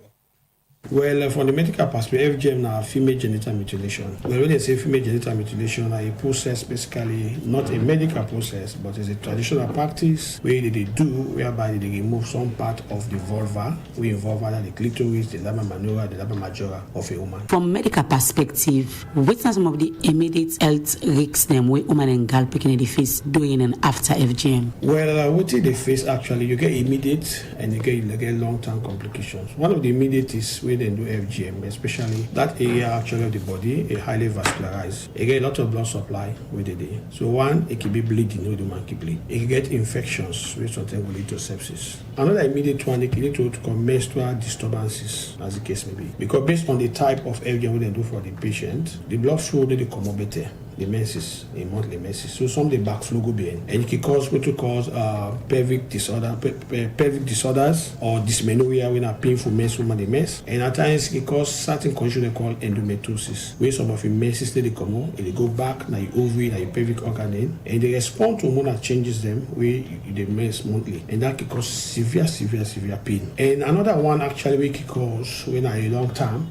Well, from the medical perspective, FGM is female genital mutilation. When they say female genital mutilation, a process basically not a medical process, but it's a traditional practice where they do whereby they remove some part of the vulva. We involve either the clitoris, the labia minora, the labia majora of a woman. From medical perspective, what are some of the immediate health risks them where woman and girl picking the face during and after FGM? Well, what they face actually, you get immediate and you get long-term complications. One of the immediate is when they do FGM, especially that area actually of the body, is highly vascularized. You get a lot of blood supply with the day. So one, it can be bleeding, the man can bleed. It can get infections, which sometimes will lead to sepsis. Another immediate one, it can lead to menstrual disturbances, as the case may be. Because based on the type of FGM they do for the patient, the blood flow they come up better. The menses, a monthly menses. So some the backflow go behind, and it can cause what we cause pelvic disorders or dysmenorrhea when a painful mens woman the mess. And at times it can cause certain conditions called endometriosis, where some of the menses they come out, and they go back na your ovary, na your pelvic organ, and they respond to hormonal changes them where they mess monthly, and that can cause severe pain. And another one actually we can cause when a long term.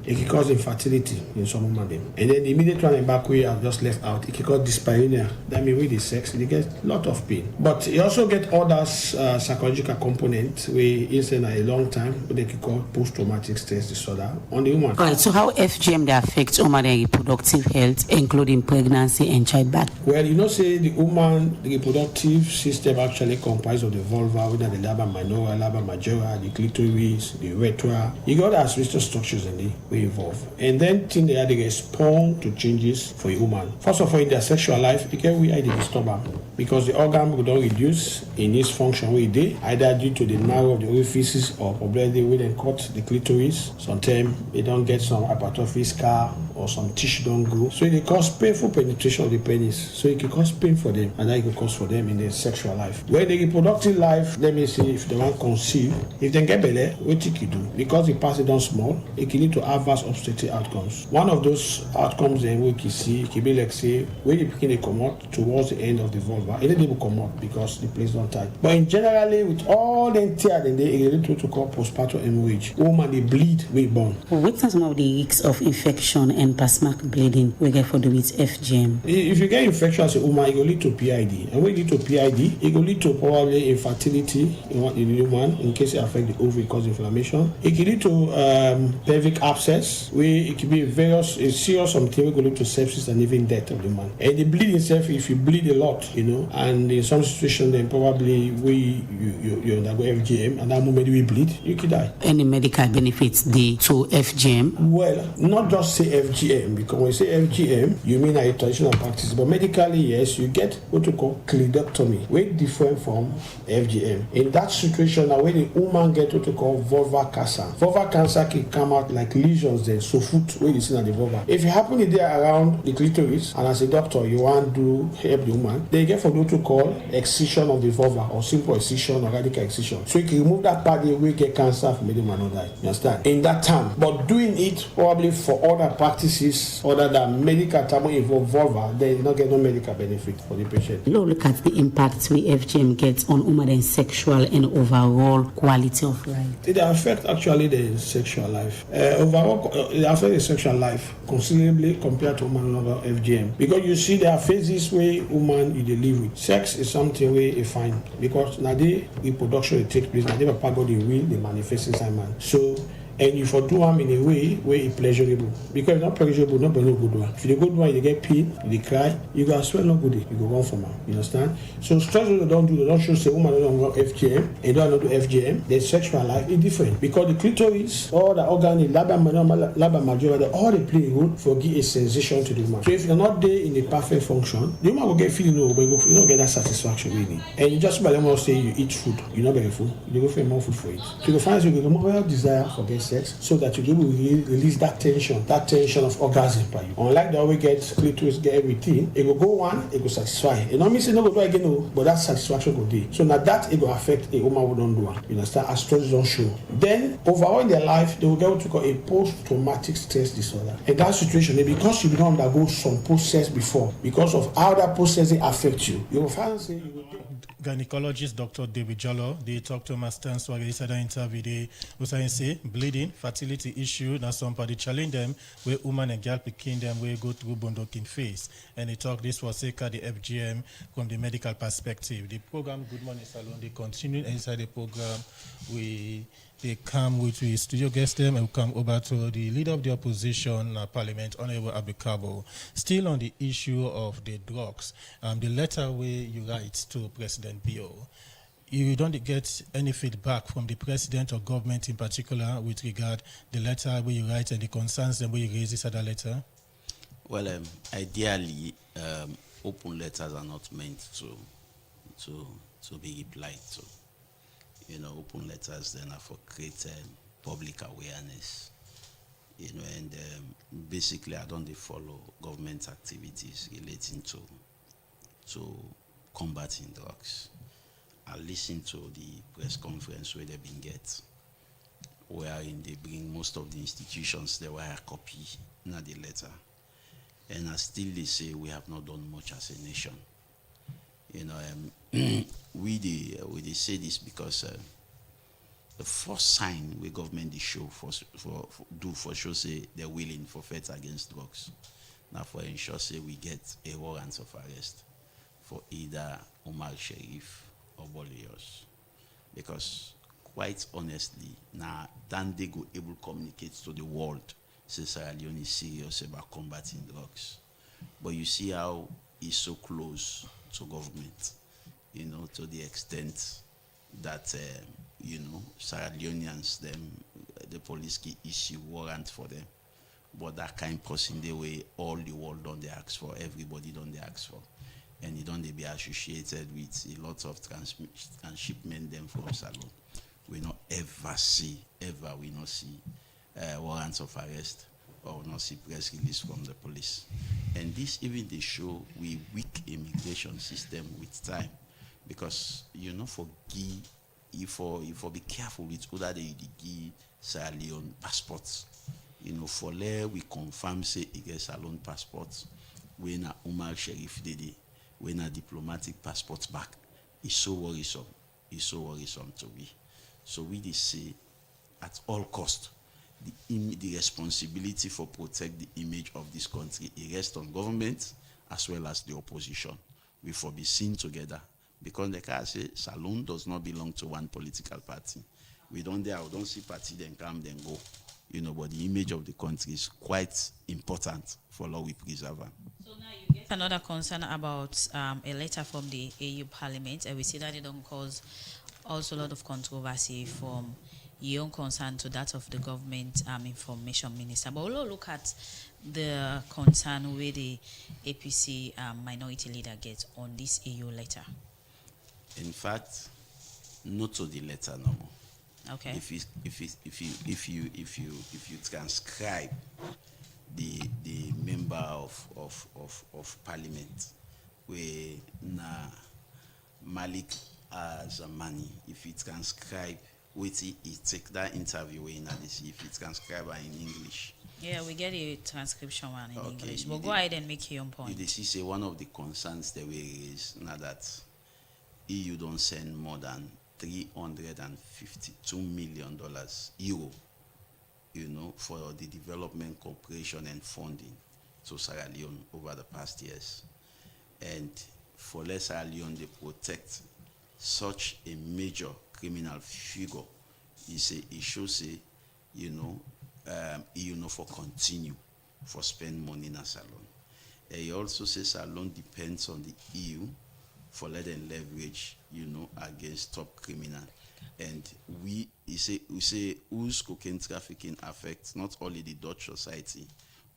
It can cause infertility in some women. And then the immediate one in back way I've just left out, it can cause dyspareunia. That means with the sex, they get a lot of pain. But you also get other psychological components where instead of a long time, they can cause post-traumatic stress disorder on the woman. Alright, so how FGM they affect woman reproductive health, including pregnancy and childbirth? Well, say the woman, the reproductive system actually comprises of the vulva, whether the labia minora, labia majora, the clitoris, the urethra. You got as structures in there. we involve. And then thing they respond to changes for a woman. First of all, in their sexual life, it can we either disturb them because the organ will don't reduce in its function we did, either due to the narrow of the orifices or probably we then cut the clitoris. Sometimes they don't get some hypertrophy scar or some tissue don't grow. So it cause painful penetration of the penis. So it can cause pain for them and that it can cause for them in their sexual life. When the reproductive life, let me see if they want to conceive, if they get belly, what you can do? Because the pass it down small, it can lead to adverse obstetric outcomes. One of those outcomes then we can see, it can be like say, when the beginning come out towards the end of the vulva, and then they will come out because the place don't tight. But in generally, with all the tear, then they lead to call postpartum hemorrhage. Woman, they bleed, we born. What are some of the risks of infection and plasmatic bleeding we get for the with FGM? If you get infection as a woman, it will lead to PID. And when it lead to PID, it will lead to probably infertility in the woman in case it affect the ovary, cause inflammation. It can lead to pelvic abscess, where it can be a serious something will lead to sepsis and even death of the man. And the bleeding itself, if you bleed a lot, and in some situation, then probably you undergo FGM, and that moment we bleed, you can die. Any medical benefits to FGM? Well, not just say FGM, because when you say FGM, you mean a traditional practice, but medically, yes, you get what we call clitoridectomy, way different from FGM. In that situation, now when the woman get what we call vulvar cancer. Vulvar cancer can come out like lesions there, so foot where you see at the vulva. If you happen to be around the clitoris, and as a doctor, you want to help the woman, they get for what we call excision of the vulva, or simple excision or radical excision. So you can remove that part where you get cancer from the woman or die. You understand? In that time. But doing it probably for other practices other than medical time involve vulva, they do not get no medical benefit for the patient. Look at the impact we FGM gets on women's sexual and overall quality of life. It affects actually the sexual life. Overall, it affects the sexual life considerably compared to women over FGM. Because you see there are phases where women you live with. Sex is something where you find because now the reproduction it takes place, now the papa got the will, they manifest inside man. So and you for do them in a way where it's pleasurable. Because it's not pleasurable, nobody no good one. If you go do one, you get pain, you cry, you go as well not good, you go run from them. You understand? So stress they don't do, they don't show say woman don't go FGM, and don't do FGM, their sexual life is different. Because the clitoris, all the organ, the labia majora, all they play a role for give a sensation to the woman. So if you're not there in the perfect function, the woman will get feeling no, but you don't get that satisfaction really. And you just by them say you eat food, you're not very full, you go for more food for it. So you find you go more desire for get sex, so that you will release that tension of orgasm by you. Unlike the way we get clitoris, get everything, it will go one, it will satisfy. It not mean say no go do again, no, but that satisfaction go there. So now that it will affect a woman who don't do it. You understand? As studies don't show. Then overall in their life, they will get what we call a post-traumatic stress disorder. In that situation, because you don't undergo some process before, because of how that process affects you, you will find say you will get. Gynecologist Dr. David Jallo, they talked to Master and Swagger inside the interview. They also say bleeding, fertility issue, now somebody challenge them where woman and girl picking them where go through bondoking phase. And they talk this was the FGM from the medical perspective. The program Good Morning Salon, they continue inside the program. They come with the studio guest them and come over to the leader of the opposition parliament, Honorable Abikabo. Still on the issue of the drugs, the letter where you write to President Bio, you don't get any feedback from the president or government in particular with regard the letter where you write and the concerns that where you raise this other letter? Well, ideally, open letters are not meant to be replied to. Open letters then are for creating public awareness. And basically I don't follow government activities relating to combating drugs. I listen to the press conference where they've been get, wherein they bring most of the institutions they were a copy, not the letter. And I still they say we have not done much as a nation. We say this because the first sign we government they show for show say they're willing for fight against drugs. Now for ensure say we get a warrant of arrest for either Omar Sharif or Bolios. Because quite honestly, now then they go able to communicate to the world say Sierra Leone is serious about combating drugs. But you see how it's so close to government, to the extent that, Sierra Leoneans, the police can issue warrant for them. but that kind of person the way all the world don't they ask for, everybody don't they ask for. And it don't they be associated with a lot of transshipment them from Salone. We not ever see warrants of arrest or not see press release from the police. And this even they show we weak immigration system with time, because for be careful with whether they give Sierra Leone passports. For there we confirm say it gets Salone passports when a Umar Sheriff did when a diplomatic passports back. It's so worrisome. It's so worrisome to me. So we did say at all cost the responsibility for protect the image of this country, it rests on government as well as the opposition. We for be seen together, because the car say Salone does not belong to one political party. We don't see party then come then go, but the image of the country is quite important for law we preserve. So now you get another concern about a letter from the AU Parliament, and we see that it don't cause also a lot of controversy from your own concern to that of the government information minister. But we'll look at the concern where the APC minority leader gets on this AU letter. In fact, not to the letter no more. Okay. If you transcribe the member of parliament where Malik Zamani, if you transcribe he take that interview in ADC, if you transcribe in English. Yeah, we get a transcription one in English. But go ahead and make your own point. You see, say one of the concerns that we raise now that EU don't send more than $352 million euro, for the development cooperation and funding to Sierra Leone over the past years. And for Sierra Leone, they protect such a major criminal figure. It shows for continue for spend money in Salone. He also says Salone depends on the EU for let them leverage, against top criminal. And we say whose cocaine trafficking affects not only the Dutch society,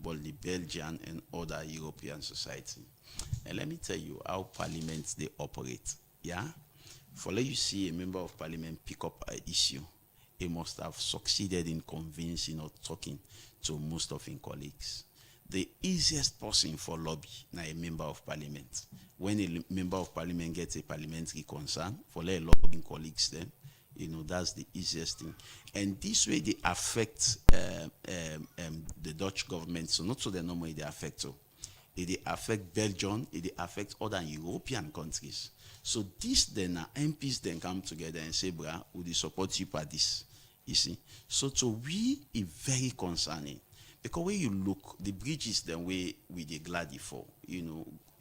but the Belgian and other European society. And let me tell you how parliaments they operate. Yeah? For let you see a member of parliament pick up an issue, he must have succeeded in convincing or talking to most of his colleagues. The easiest person for lobby now a member of parliament. When a member of parliament gets a parliamentary concern, for let lobbying colleagues them, that's the easiest thing. And this way they affect the Dutch government. So not so they normally they affect so. It affect Belgium, it affect other European countries. So this then MPs then come together and say, "Bra, would you support you for this?" You see. So to we is very concerning, because when you look, the bridges then we they glad for,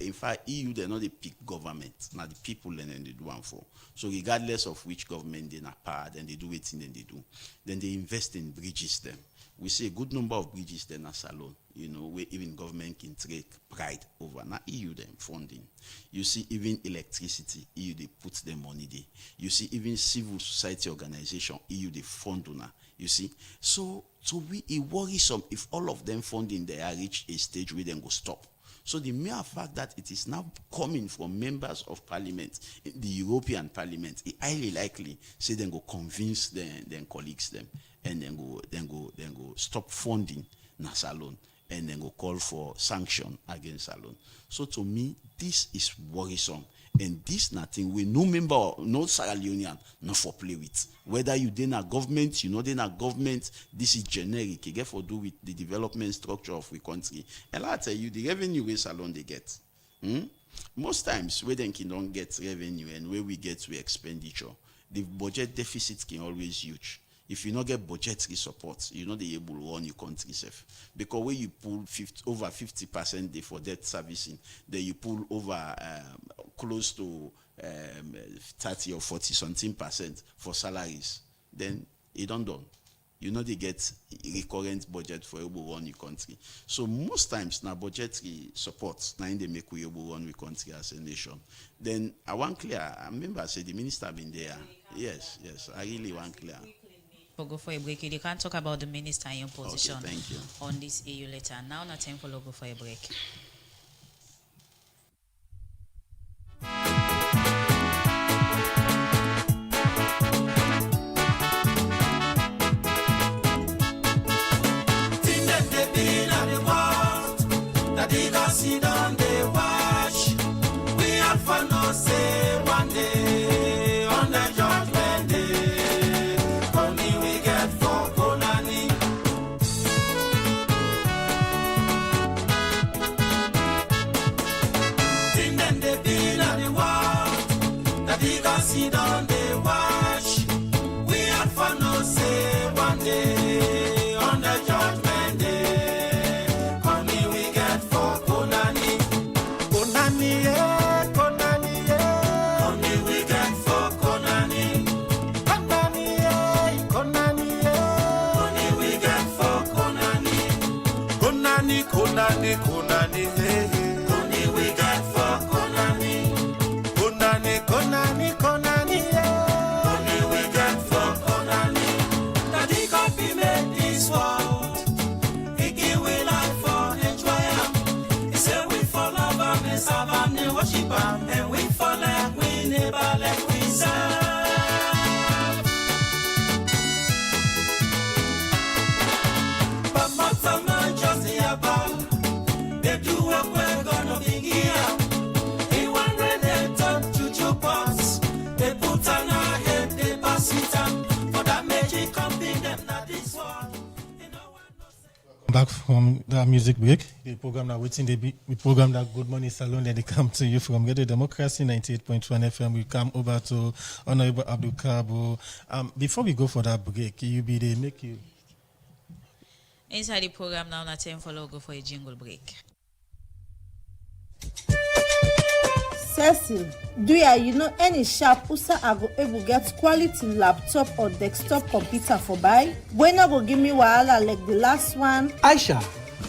In fact, EU they're not the peak government, not the people then they do one for. So regardless of which government they're not power, then they do it and then they do. Then they invest in bridges then. We see a good number of bridges then at Salone, where even government can take pride over. Now EU them funding. You see even electricity, EU they put their money there. You see even civil society organization, EU they fund now. You see, so we it worrisome if all of them funding they are reach a stage where then go stop. So the mere fact that it is now coming from members of parliament, the European Parliament, it highly likely say then go convince them colleagues them, and then go stop funding na Salone, and then go call for sanction against Salone. So to me, this is worrisome, and this nothing we no member, no Sierra Leonean, not for play with. Whether you then a government, then a government, this is generic. It get for do with the development structure of the country. And I tell you, the revenue we Salone they get. Most times, where then can don't get revenue and where we get to expenditure, the budget deficit can always huge. If you not get budgetary support, you know they able to run your country safe. Because when you pull over 50% for debt servicing, then you pull over close to 30 or 40 something percent for salaries, then it don't done. They get recurrent budget for able to run your country. So most times now budgetary support now they make we able to run your country as a nation. Then I want clear. I remember I said the minister been there. Yes, I really want clear. We'll go for a break. You can talk about the minister in your position on this AU letter. Now, not time for go for a break. Sit down, they watch. We have fun, no say one day on the judgment day. Only we get for Konani. Think them they been at the world. That they got sit down, they watch. We have fun, no say one day on the judgment day. Only we get for Konani, hey, hey. Only we got for Konani. Konani, yeah. Only we got for Konani. Daddy coffee made this world. He give we life for enjoy. He say we for love and serve and worship him, and we for like we never like we serve. But matter man just the about. They do what we're gonna be here. He want they talk to boss. They put on our head, they pass it on. For that magic company, them not this one. Back from the music break, the program that waiting, we program that Good Morning Salon, then they come to you from Radio Democracy 98.1 FM. We come over to Honorable Abdul Kabo. Before we go for that break, you be there, make you. Inside the program now, not time for logo for a jingle break. Cecil, do you know any shop usa I go able get quality laptop or desktop computer for buy? When I go give me wahala like the last one? Aisha,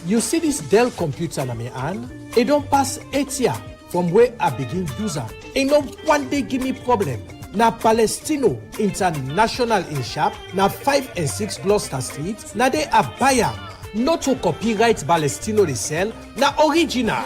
you see this Dell computer na me hand? It don't pass 8 years from where I begin user. It no one day give me problem. Na Palestino International in shop, na 5 and 6 Gloucester Street, na they a buyer. Not to copyright Palestino they sell, na original.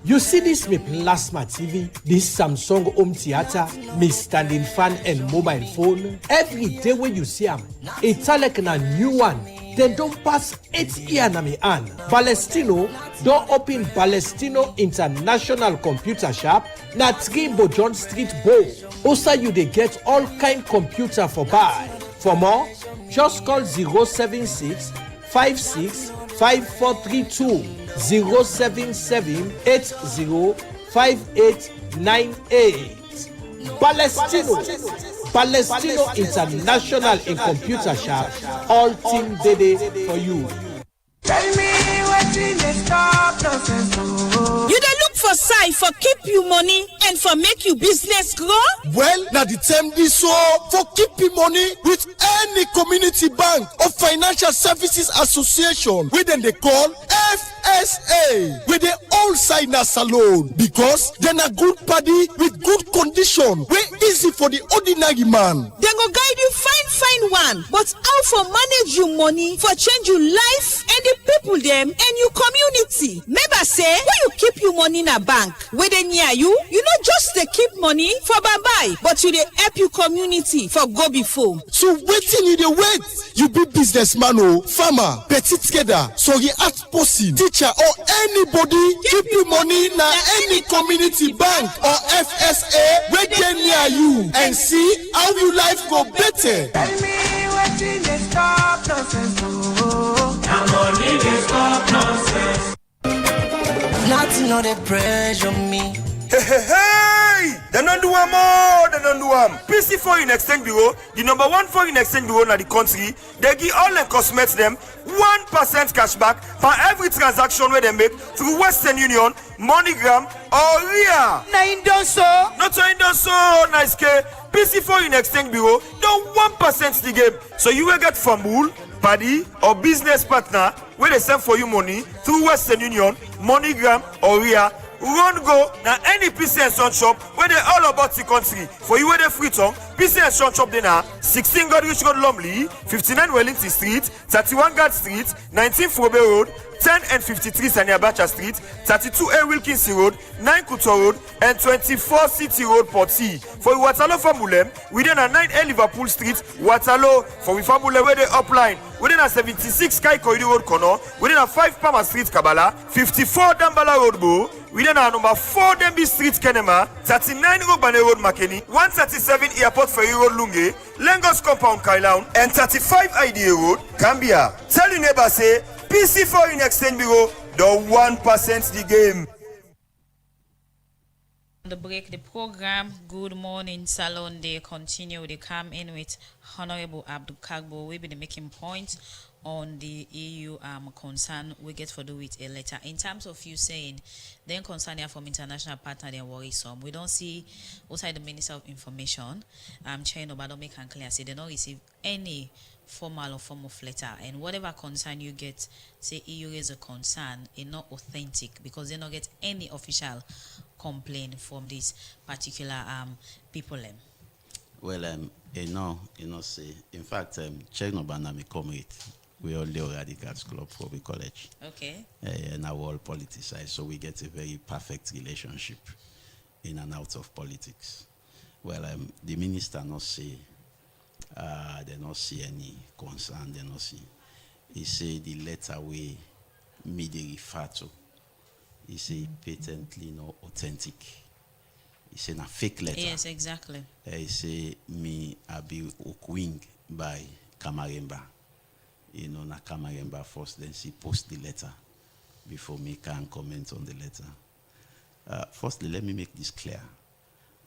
You see this me plasma TV, this Samsung home theater, me standing fan and mobile phone. Every day when you see them, it's like a new one. They don't pass 8 years na me hand. Palestino don't open Palestino International Computer Shop na 3 Bojon Street Bow. Also you they get all kind computer for buy. For more, just call 076 56 5432 077 80 5898. Palestino International in Computer Shop. All team day for you. Tell me what in the stop nonsense. You dey look for side for keep you money and for make you business grow? Well, now the term is so for keep you money with any community bank or financial services association, we then they call FSA, with the all side na salon, because then a good party with good condition, we easy for the ordinary man. They go guide you fine one, but how for manage you money for change your life and the people them and your community. Remember say when you keep your money in a bank where they near you not just they keep money for bye but you they help your community for go before. So waiting you the wait, you be businessman or farmer, petit together, so you act person, teacher or anybody keep your money in any community bank or FSA where they near you and see how your life go better. Tell me what in the stop nonsense. Now money they stop nonsense. Nothing on the pressure me. Hey! They don't do more. They don't do PC Foreign Exchange Bureau, the number 1 foreign exchange bureau in the country, they give all the customers them 1% cashback for every transaction where they make through Western Union, MoneyGram, or RIA. Now in done so. Not so in done so, nice K. PC Foreign Exchange Bureau, don't 1% the game. So you will get Fambul, Paddy, or business partner where they send for you money through Western Union, MoneyGram, or RIA. run go na any PC and Son shop where they all about the country. For you where they free tongue, PC and Son shop they na 16 Godrich Road Lumley, 59 Wellington Street, 31 Guard Street, 19 Fobe Road, 10 and 53 Sania Bacha Street, 32A Wilkinson Road, 9 Couture Road, and 24 City Road, Port C. For Waterloo Famulem, within a 9A Liverpool Street, Waterloo. For Famulem, where they upline, within a 76 Sky Corridor Road Corner, within a 5 Palmer Street, Kabbalah, 54 Dambala Road Bo, within a number 4 Denby Street, Kenema, 39 Robane Road, Makeni, 137 Airport Ferry Road, Lunge, Lagos Compound, Kailaun, and 35 IDA Road, Gambia. Tell your neighbor, say, PC Foreign Exchange Bureau, the 1% the game. The break, the program Good Morning Salon, they continue. They come in with Honorable Abdul Kagbo. We be making points on the EU concern we get for do with a letter. In terms of you saying, then concern here from international partner, they worry some. We don't see outside the Minister of Information, China, but don't make it clear, say they don't receive any formal or form of letter, and whatever concern you get, say EU is a concern, it's not authentic because they don't get any official complaint from these particular people. Well, say, in fact, Chernobyl me comrade, we all the Radicals Club for the college. Okay. And our all politicized, so we get a very perfect relationship in and out of politics. Well, the minister not say. They not see any concern. They not see. He say the letter we me they refer to. He say patently not authentic. He say na fake letter. Yes, exactly. He say me I be wing by Kamaremba. You know, na Kamaremba first, then she post the letter before me can comment on the letter. Firstly, let me make this clear.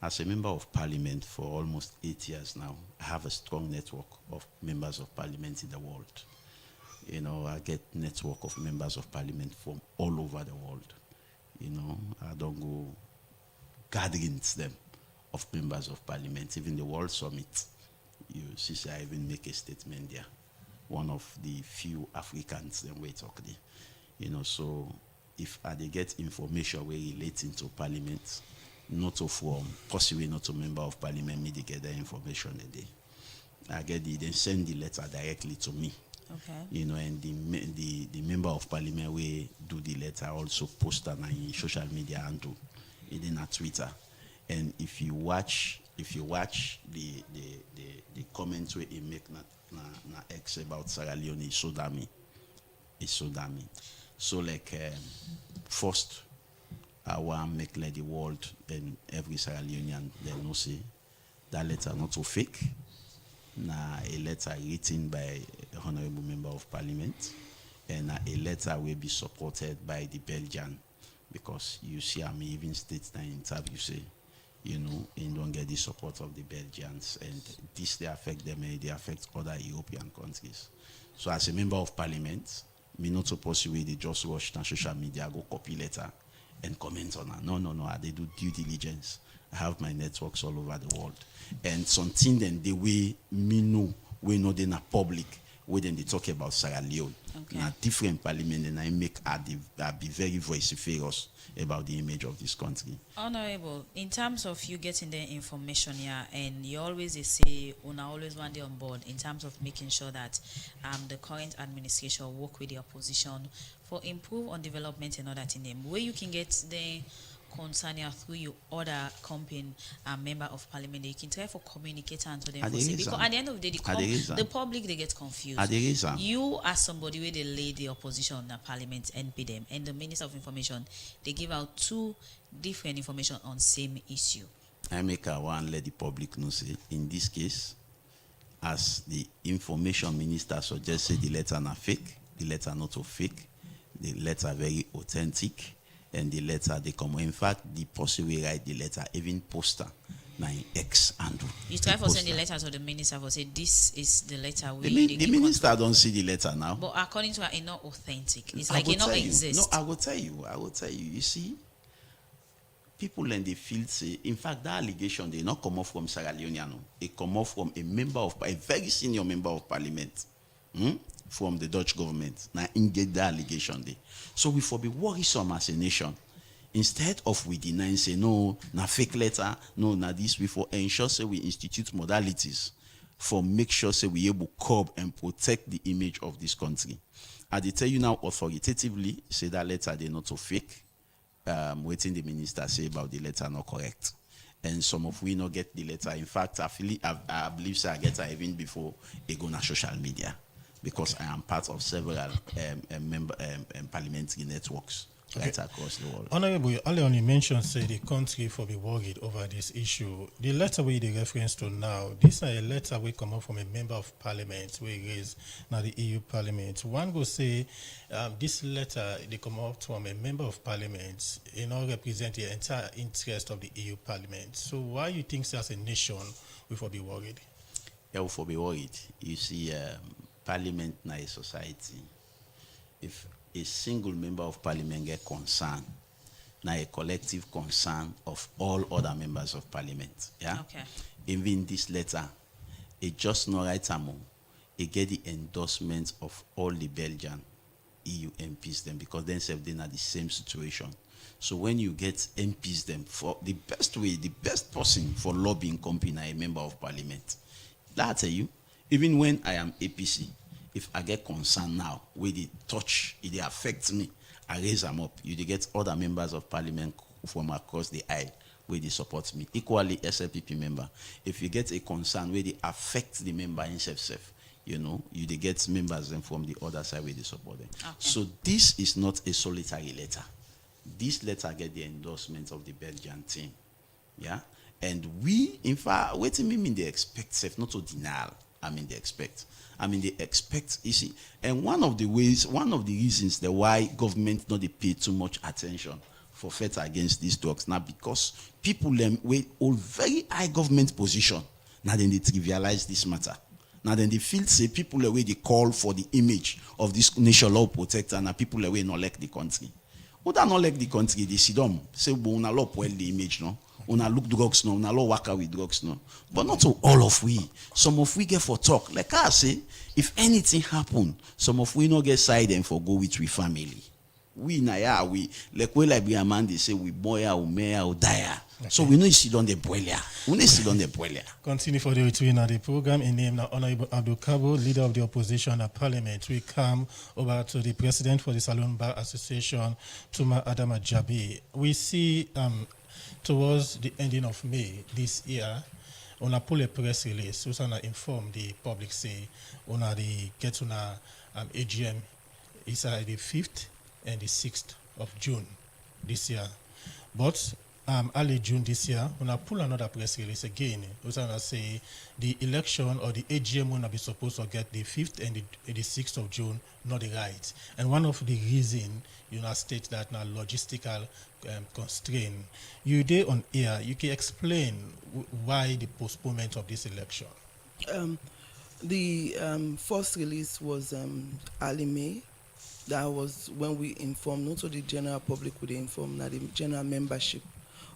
As a member of parliament for almost 8 years now, I have a strong network of members of parliament in the world. You know, I get network of members of parliament from all over the world. You know, I don't go gatherings them of members of parliament, even the World Summit. You see, I even make a statement there. One of the few Africans then we talk there. You know, so if I get information where relating to parliament, not from possibly not a member of parliament, me they get the information a day. I get then send the letter directly to me. Okay. You know, and the member of parliament will do the letter also post on social media handle, in Twitter. And if you watch the comments where he make na X about Sierra Leone, it's so damning. So like first I want to make like the world and every Sierra Leonean they know say that letter not so fake. Na a letter written by a honorable member of parliament, and a letter will be supported by the Belgian, because you see I may even state that in interview say, you know, in don't get the support of the Belgians, and this they affect them and they affect other European countries. So as a member of parliament, me not supposed to they just rush on social media, go copy letter and comment on her. No, they do due diligence. I have my networks all over the world. And something then the way me know, we know they not public, where then they talk about Sierra Leone. Okay. Now different parliament and I make I be very vociferous about the image of this country. Honorable, in terms of you getting the information here, and you always say una always one day on board in terms of making sure that the current administration work with the opposition for improve on development and all that in them, where you can get the concern here through your other company member of parliament, you can try for communicating to them because at the end of the day the public they get confused. You as somebody where they lay the opposition in the parliament and pay them, and the Minister of Information they give out two different information on same issue. I make a one let the public know say in this case, as the information minister suggested, the letter not fake, the letter not so fake, the letter very authentic. And the letter they come. In fact, the person will write the letter, even poster, na X handle. You try for send the letter to the minister for say this is the letter we. The minister don't see the letter now. But according to her, it's not authentic. It's like it not exist. No, I will tell you. You see, people in the field say, in fact, that allegation they not come off from Sierra Leone. It come off from a very senior member of parliament. From the Dutch government. Now, in get the allegation there. So we for be worrisome as a nation Instead of we deny, say no, na fake letter, no, na this, we for ensure say we institute modalities for make sure say we able curb and protect the image of this country. I dey tell you now authoritatively, say that letter they not so fake. Waiting the minister say about the letter not correct. And some of we not get the letter. In fact, I believe say I get her even before it go on social media, because I am part of several parliamentary networks right across the world. Honorable, earlier on you mentioned say the country for be worried over this issue. The letter we the reference to now, this is a letter we come up from a member of parliament where it is now the EU Parliament. One go say this letter they come up from a member of parliament, you know, represent the entire interest of the EU Parliament. So why you think as a nation we for be worried? Yeah, we for be worried. You see, parliament na a society. If a single member of parliament get concern, now a collective concern of all other members of parliament. Yeah. Okay. Even this letter, it just not right among. It get the endorsement of all the Belgian EU MPs them, because then they're in the same situation. So when you get MPs them, for the best way, the best person for lobbying company, a member of parliament. That I tell you, even when I am APC, if I get concerned now, where they touch, it affects me, I raise them up. You get other members of parliament from across the aisle where they support me. Equally, SLPP member. If you get a concern where they affect the member in self, you know, you they get members then from the other side where they support them. Okay. So this is not a solitary letter. This letter get the endorsement of the Belgian team. Yeah. And we, in fact, waiting me mean they expect self, not to denial. They expect. They expect, you see, and one of the reasons that why government not they pay too much attention for fight against these drugs now, because people with all very high government position, now then they trivialize this matter. Now then they feel say people the way they call for the image of this nation law protector, and people the way not like the country. Who don't like the country, they see them say we una law spoil the image, no. Una look drugs no, una law work with drugs no. But not to all of we. Some of we get for talk. Like I say, if anything happen, some of we not get side and for go with we family. We na ya we like be a man they say we boy or may or die. Okay. So we know you sit on the boiler. We know sit on the boiler. Continue for the return of the program. In name now Honorable Abdul Kabo, leader of the opposition at Parliament. We come over to the president for the Salon Bar Association, Tuma Adama Jabi. We see towards the ending of May this year, on a pull a press release, we can inform the public say on the get on AGM is the 5th and the 6th of June this year. But early June this year, when I pull another press release again, we can say the election or the AGM will be supposed to get the 5th and the 6th of June, not the right. And one of the reasons state that now logistical constraint. You there on air, you can explain why the postponement of this election. The first release was early May. That was when we informed, not only the general public, we informed the general membership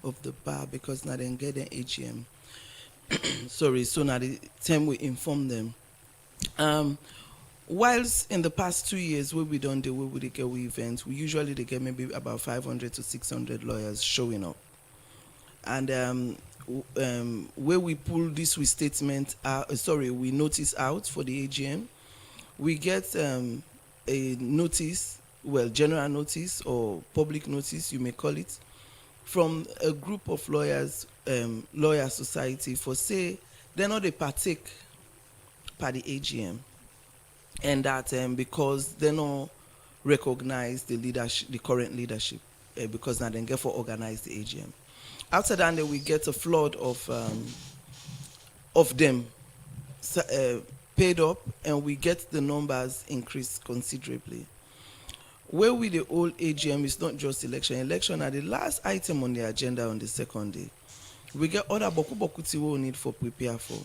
of the bar, because now they get an AGM. Sorry, so now the time we inform them. Whilst in the past 2 years, where we don't do where we get events, we usually they get maybe about 500 to 600 lawyers showing up. And where we pull this restatement, we notice out for the AGM, we get a notice, general notice or public notice, you may call it, from a group of lawyers, lawyer society, for say they're not a partake by the AGM, and that because they don't recognize the leadership, the current leadership, because now they get for organize the AGM. After that, then we get a flood of them paid up, and we get the numbers increased considerably. Where with the old AGM is not just election. Election are the last item on the agenda on the second day. We get other boku we need for prepare for.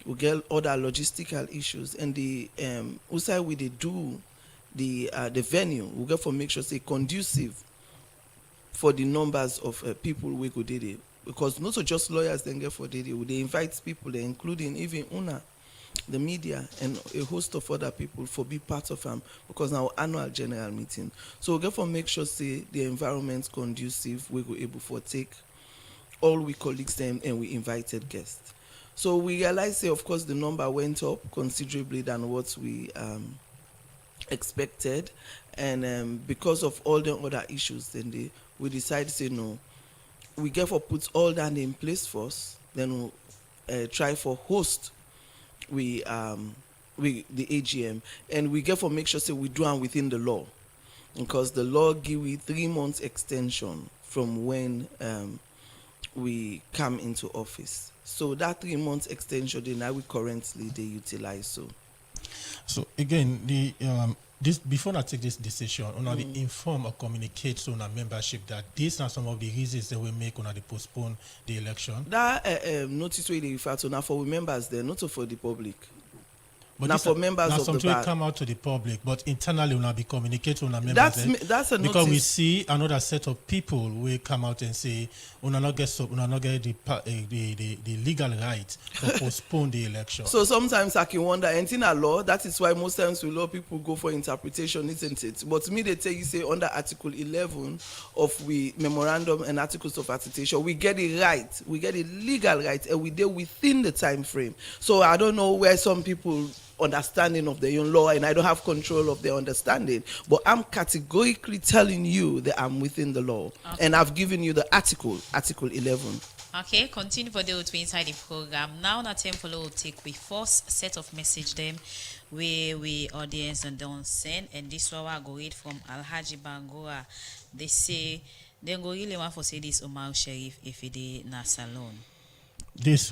We get other logistical issues, and the also we they do the venue. We get for make sure say conducive for the numbers of people we go did it, because not so just lawyers then get for did it. They invite people, including even una the media and a host of other people for be part of because our annual general meeting. So we therefore make sure say the environment conducive, we were able to take all we colleagues them and we invited guests. So we realized say of course the number went up considerably than what we expected, and because of all the other issues then we decided to say no, we therefore put all that in place first, then we'll try for host the AGM, and we therefore make sure say we do it within the law, because the law give we 3 months extension from when we come into office. So that 3 months extension then now we currently they utilize. So again, the this before I take this decision, on the inform or communicate to our membership that these are some of the reasons that we make on the postpone the election. That notice where they refer to now for members there, not for the public. But now for members of the something bar. come out to the public, but internally we will be communicating on our members. That's a because notice. we see another set of people will come out and say, "We not get the legal right to postpone the election." So sometimes I can wonder, and in a law, that is why most times we law people go for interpretation, isn't it? But me, they tell you say under Article 11 of we memorandum and articles of attestation, we get it right, we get a legal right, and we deal within the time frame. So I don't know where some people understanding of their own law, and I don't have control of their understanding, but I'm categorically telling you that I'm within the law, and I've given you the article 11. Okay, continue for the to inside the program. Now na time follow will take we first set of message them where we audience and don't send, and this one I go read from Alhaji Bangura. They say they go really want for say this Omar Sharif if it is na salon. This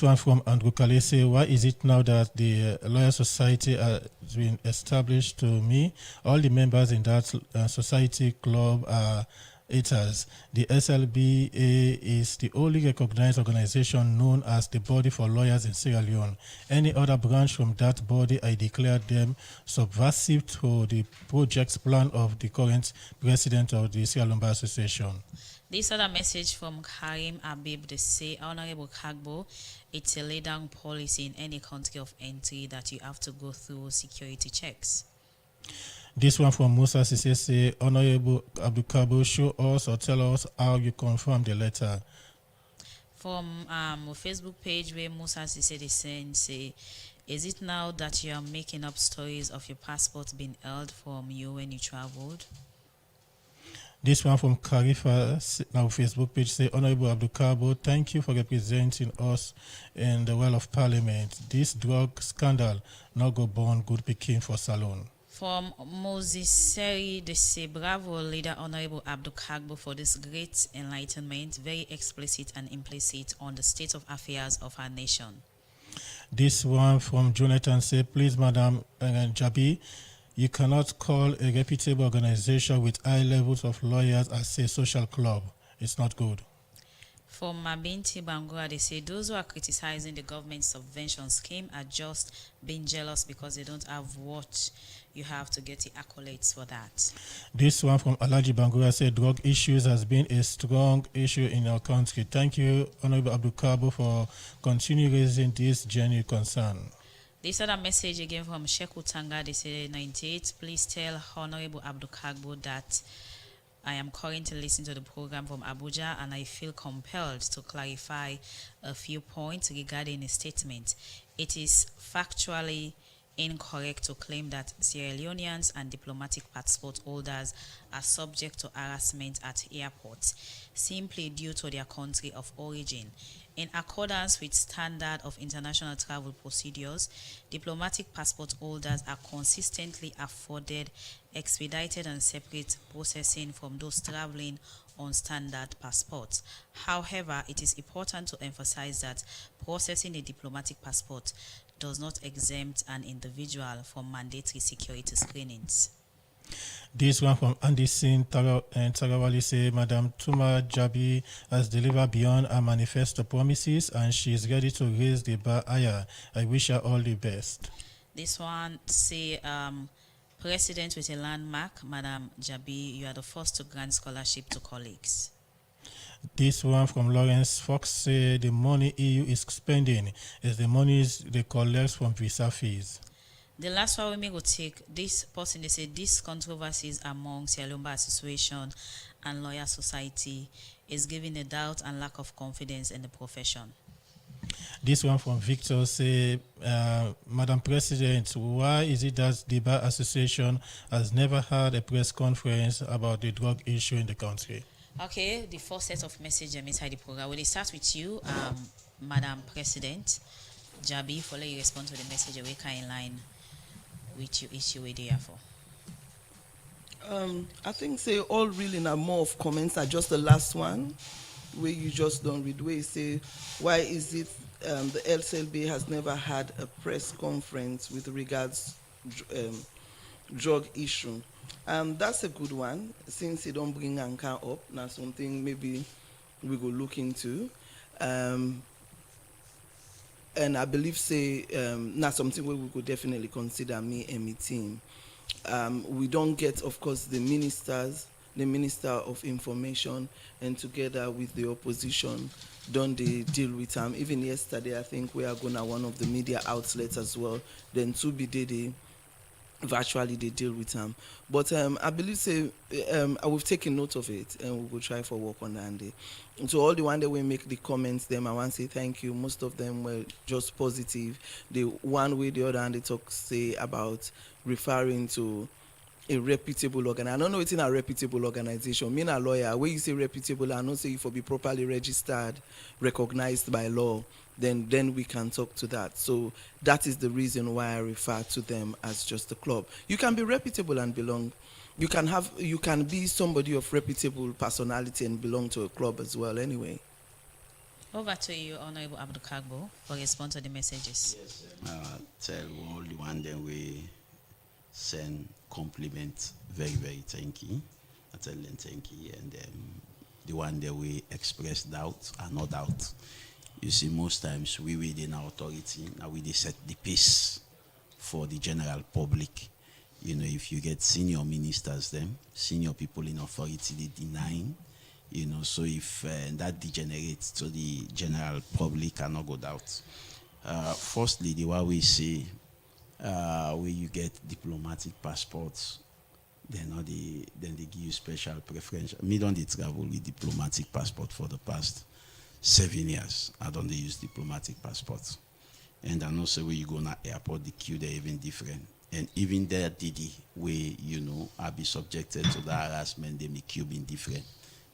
one from Andrew Kalese. Why is it now that the Lawyer Society has been established? To me, all the members in that society club are eaters. The SLBA is the only recognized organization known as the body for lawyers in Sierra Leone. Any other branch from that body, I declare them subversive to the project's plan of the current president of the Sierra Leone Bar Association. This other message from Karim Abib, they say, Honorable Kagbo, it's a lay down policy in any country of entry that you have to go through security checks. This one from Musa Sise say, Honorable Abdul Kabo, show us or tell us how you confirm the letter. From a Facebook page where Musa Sise they say, is it now that you are making up stories of your passport being held from you when you traveled? This one from Karifa, now Facebook page, say, Honorable Abdul Kabo, thank you for representing us in the well of Parliament. This drug scandal not go born good picking for Salon. From Moses Seri, they say, bravo, leader Honorable Abdul Kagbo, for this great enlightenment, very explicit and implicit on the state of affairs of our nation. This one from Jonathan say, please, Madam Jabi, you cannot call a reputable organization with high levels of lawyers as a social club. It's not good. From Mabinti Bangura, they say those who are criticizing the government subvention scheme are just being jealous because they don't have what you have to get the accolades for that. This one from Alhaji Bangura said drug issues has been a strong issue in our country. Thank you, Honorable Abdul Kabo, for continuing raising this genuine concern. This other message again from Sheku Tanga, they say 98, please tell Honorable Abdul Kagbo that I am currently listening to the program from Abuja and I feel compelled to clarify a few points regarding a statement. It is factually incorrect to claim that Sierra Leoneans and diplomatic passport holders are subject to harassment at airports simply due to their country of origin. In accordance with standard of international travel procedures, diplomatic passport holders are consistently afforded expedited and separate processing from those traveling on standard passports. However, it is important to emphasize that processing a diplomatic passport does not exempt an individual from mandatory security screenings. This one from Andy Singh and Tarawali say, Madam Tuma Jabi has delivered beyond her manifesto promises and she is ready to raise the bar higher. I wish her all the best. This one say, President with a landmark, Madam Jabi, you are the first to grant scholarship to colleagues. This one from Lawrence Fox say the money EU is spending is the monies they collect from visa fees. The last one we will take, this person, they say this controversies among Sialumba Association and Lawyer Society is giving a doubt and lack of confidence in the profession. This one from Victor say, Madam President, why is it that the Bar Association has never had a press conference about the drug issue in the country? Okay, the first set of messages inside the program. Will start with you, Madam President Jabi, for let you respond to the message we can in line with your issue we there for. I think say all really now more of comments are just the last one where you just don't read where you say why is it the LCLB has never had a press conference with regards drug issue. That's a good one since you don't bring Anka up. Now something maybe we go look into. And I believe say not something where we could definitely consider me and my team. We don't get, of course, the Minister of Information, and together with the opposition, don't they deal with them. Even yesterday, I think we are going to one of the media outlets as well. Then they virtually they deal with them. But I believe say we've taken note of it, and we will try for work on that day. So all the one that we make the comments, them I want to say thank you. Most of them were just positive. The one way the other hand they talk say about referring to a reputable organization. I don't know it's in a reputable organization. Me a lawyer, when you say reputable, I don't say if it be properly registered, recognized by law, then we can talk to that. So that is the reason why I refer to them as just a club. You can be reputable and belong. You can be somebody of reputable personality and belong to a club as well anyway. Over to you, Honorable Abdul Kagbo, for response to the messages. Yes, tell all the one that we send compliment, very, very thank you. I tell them thank you. And the one that we express doubt are no doubt. You see, most times we within our authority, now we set the pace for the general public. You know, if you get senior ministers, them senior people in authority, they denying. You know, so if that degenerates to the general public, cannot go doubt. Firstly, the way we say, where you get diplomatic passports, then they give you special preference. Me don't travel with diplomatic passport for the past 7 years. I don't use diplomatic passports. And I know so when you go to airport, the queue they're even different. And even there, Didi, where I be subjected to the harassment, they make queue being different.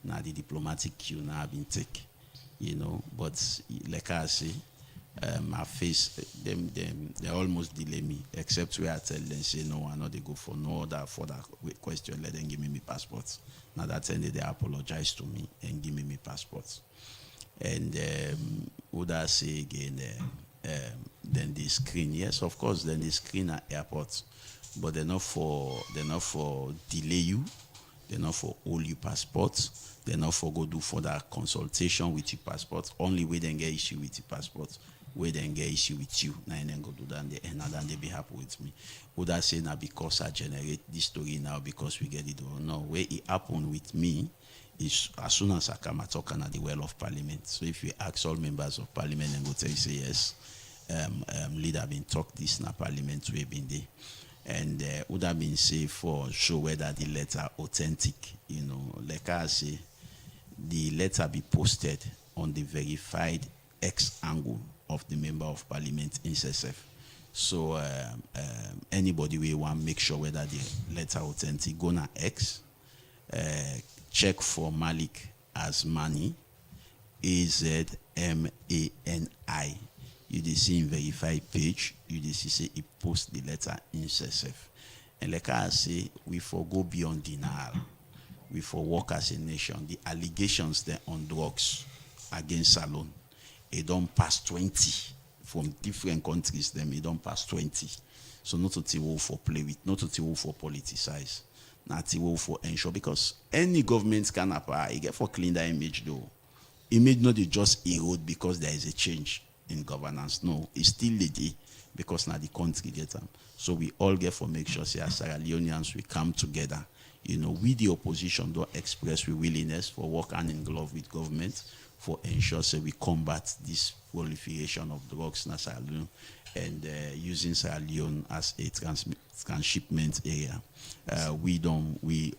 Now the diplomatic queue now been take, But like I say, I face them. They almost delay me, except where I tell them say no, I know they go for no other for that question. Let them give me my passports. Now that ended, they apologize to me and give me my passports. And would I say again? Then they screen. Yes, of course. Then they screen at airports, but they're not for delay you. They're not for all your passports. They're not for go do for that consultation with your passports. Only way they get issue with your passports. Where they get issue with you. Now and then go do that and then they be happy with me. Would I say now because I generate this story now because we get it or no? Where it happened with me is as soon as I come at talk at the well of parliament. So if you ask all members of parliament and go tell you say yes, leader been talk this in parliament we been there. And would have been say for show whether the letter authentic, like I say, the letter be posted on the verified X angle of the member of parliament in SSF. So anybody we want make sure whether the letter authentic, go na X, check for Malik Azmani, Azmani. You see in verified page, you see say he post the letter in SSF. And like I say, we go beyond denial. We work as a nation. The allegations there on drugs against Salon, it don't pass 20 from different countries. Them it don't pass 20. So not to will for play with, not to will for politicize, not to will for ensure because any government can apply. You get for clean that image though. Image not just erode because there is a change in governance. No, it's still lady because now the country get them. So we all get for make sure say as Sierra Leoneans we come together, we the opposition don't express willingness for work hand in glove with government for ensure say we combat this proliferation of drugs in Sierra Leone and using Sierra Leone as a transshipment area. We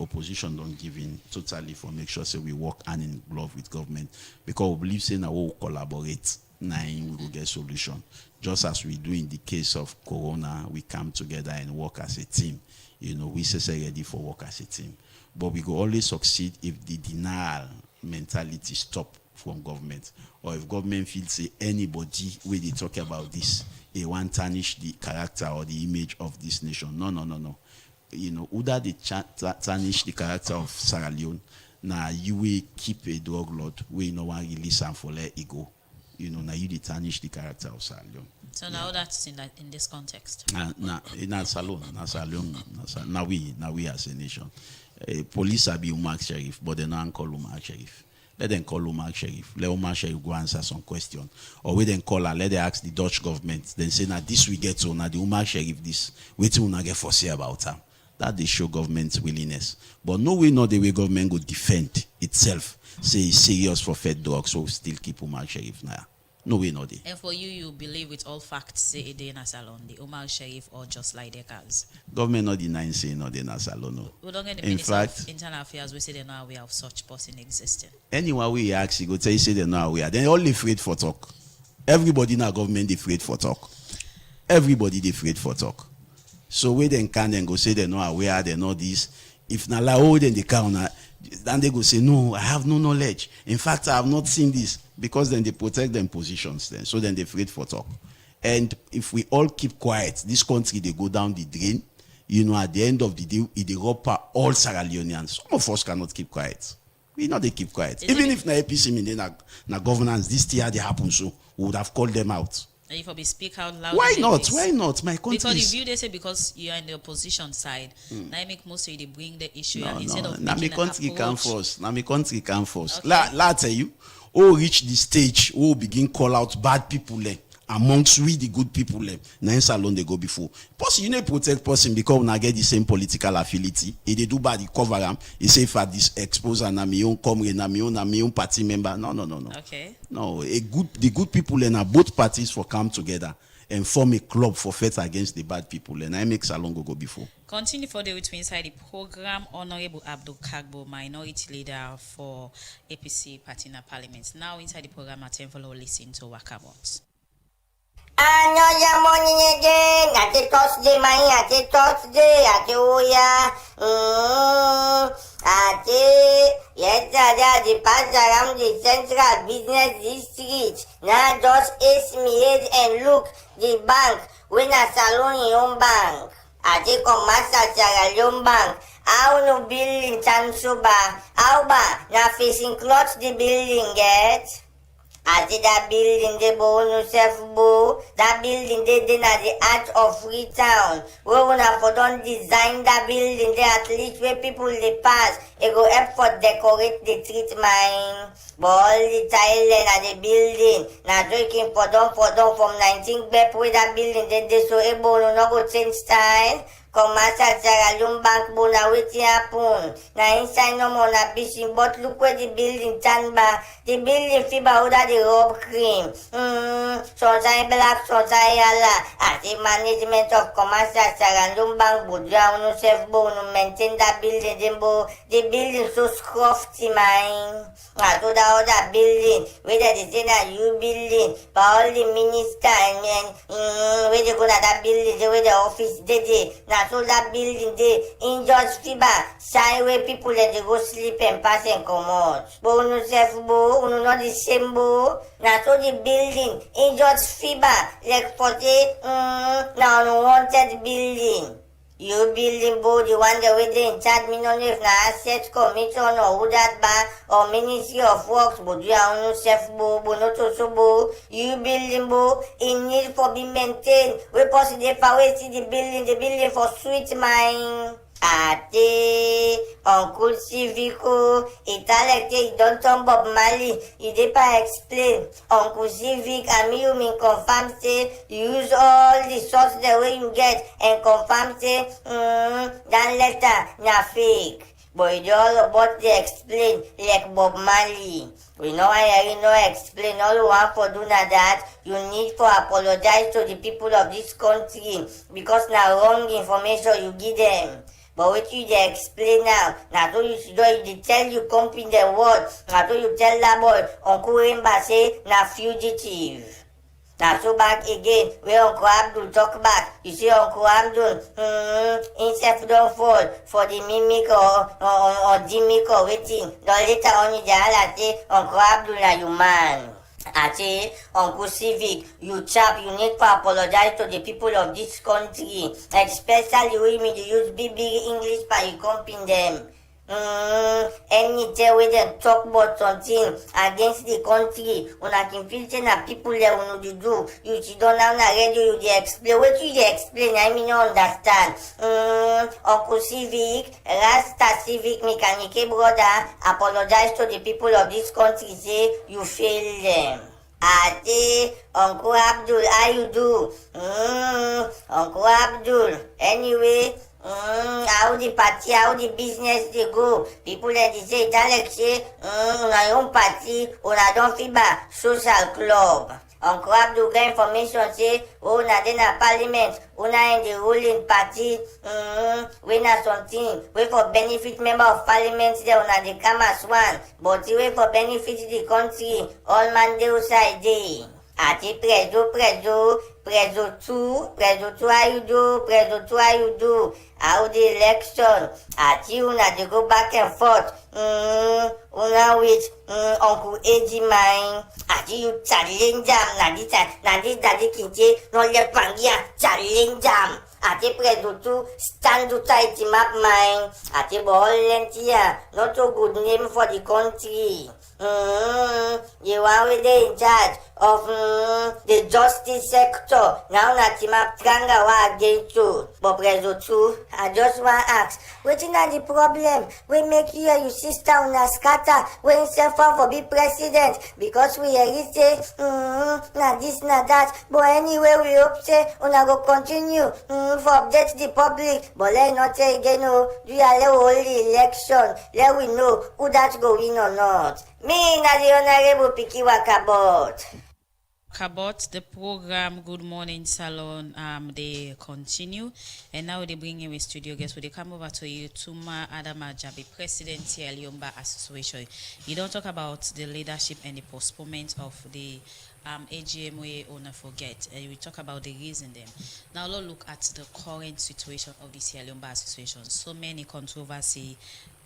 opposition don't give in totally for make sure say we work hand in glove with government because we believe say now we'll collaborate. We will get solution. Just as we do in the case of Corona, we come together and work as a team. We say ready for work as a team. But we will always succeed if the denial mentality stop from government. Or if government feels say anybody when they talk about this, they want to tarnish the character or the image of this nation. No. Either they tarnish the character of Sierra Leone, now you will keep a drug lord where no one release and for let it go. Now you tarnish the character of Sierra Leone. So now that's in this context. Now we as a nation. Police are be Umar Sheriff, but they don't call Umar Sheriff. Let them call Umar Sheriff. Let Umar Sheriff go answer some question. Or we then call her, let them ask the Dutch government. Then say, now this we get to, now the Umar Sheriff this. Wait till we get foresee about her. That they show government's willingness. But no way, not the way government go defend itself. Say it's serious for fed drugs, so still keep Umar Sheriff now. No way, not there. And for you believe with all facts, say it in a salon, the Umar Sheriff or just like their cars? Government not denying saying not in a salon. No. We don't get the Minister of Internal Affairs, we say they know we have such person existing. Anyway, we ask, you go tell you say they know we are. They're all afraid for talk. Everybody in our government, they afraid for talk. Everybody, they afraid for talk. So we then can then go say they know aware, they know this. If not allowed in the counter, then they go say, no, I have no knowledge. In fact, I have not seen this. Because then they protect them positions then. So then they're afraid for talk. And if we all keep quiet, this country, they go down the drain. At the end of the day, it rupture all Sierra Leoneans. Some of us cannot keep quiet. We know they keep quiet. Even if na APC mean na governance, this year they happen, so we would have called them out. And if I speak out loud. Why not? Why not? My country. Because the view they say because you are in the opposition side, now make most of you they bring the issue and instead of making an approach. My country can force. La tell you, reach the stage, begin call out bad people amongst we the good people na in salon they go before. Plus you protect person because we get the same political affiliate. If they do bad, they cover them. He say for this exposure na me own comrade, na me own party member. No. Okay. No, the good people and both parties for come together and form a club for fight against the bad people. And I make salon go before. Continue for the with inside the program. Honorable Abdul Kagbo, minority leader for APC Party in Parliament. Now inside the program, I tell you listen to Wakabot. Another morning again, at the Thursday, at the Thursday, at the Oya, at the yesterday, the pass around the central business district. Now just estimate and look the bank when a salon in your bank. At the commercial Sierra Leone bank. How no building Tansuba, how ba, na facing close the building get. As that building they no self bo, that building they na the heart of Freetown. We wanna for don't design that building there at least where people they pass. It go help for decorate the street mine. But all the tile and the building na drinking for them from 19 bep with that building they so able no go change style. Commercial Sierra Leone bank bona wetin happen. Na inside no more na bitching, but look where the building stand back. The building fiber under the rub cream. Sometimes black, sometimes yellow. As the management of commercial Sierra Leone bank Budja no self bo no maintain that building. The building so scruffy mine. As to the other building, whether they say na you building, but all the minister and where they go na that building, where the office they. So that building they injust fiber shy where people let they go sleep and pass and come out. But no self bo, no not the same bo. Now so the building injust fiber like for the now no wanted building. You building bo the one that way they in charge me no if na asset commission or who that ba or Ministry of Works but you are no self bo no to so bo. You building bo in need for be maintained. We possibly see the building for sweet mine. Ate Uncle Civico, Italian don't turn Bob Marley. You depa explain. Uncle Civic and me you mean confirm say use all the source the way you get and confirm say that letter na fake. but it all about the explain like Bob Marley. We know I no explain. All you want for do na that you need to apologize to the people of this country because now wrong information you give them. But what you dey explain now, na so you should do, you dey tell you company the word, na so you tell that boy, Uncle Remba say na fugitive. Na so back again, where Uncle Abdul talk back, you see Uncle Abdul, himself don't fall for the mimic or gimmick or waiting. Then later on you dey say, Uncle Abdul na you man. I say, Uncle Civic, you chap, you need to apologize to the people of this country, especially when you use big English by you comping them. Any day when they talk about something against the country, when I can feel say na people there will do, you sit down now na radio, you dey explain. What you dey explain, I mean not understand. Uncle Civic, Rasta Civic Mechanic brother, apologize to the people of this country, say you fail them. Ade, Uncle Abdul, how you do? Uncle Abdul, anyway, how the party, how the business they go? People that they say, Alex say, una own party, una don't feel bad, social club. Uncle Abdul get information say, na then a parliament, una in the ruling party, we na something, we for benefit member of parliament there, una they come as one, but we for benefit the country, all man dey outside dey. Ati Prezo 2, how you do? Prezo 2, how you do? How the election? Ati una they go back and forth. Una with Uncle Eddie mine. Ati you challenge jam. Na this daddy kinche no let pangia challenge jam. Ati Prezo 2 stand to tight map mine. Ati ball lentia. Not so good name for the country. You are in charge of the justice sector. Now Natima Tranga wa against you. But Prezo 2, I just want to ask, what is the problem? We make you and your sister on a scatter when self for be president because we hear say na this na that. But anyway we hope say una go continue for update the public. But let not say again do you allow only election. Let we know who that go win or not. Me na the Honorable Pikiwa Kabot. About the program Good Morning Salon, they continue, and now they bring in a studio guest. So they come over to you, Tuma Adama Jabi, President Yomba Association. You don't talk about the leadership and the postponement of the AGM we wanna forget, and we talk about the reason them. Now let's look at the current situation of the Sierra Leone Association. So many controversy,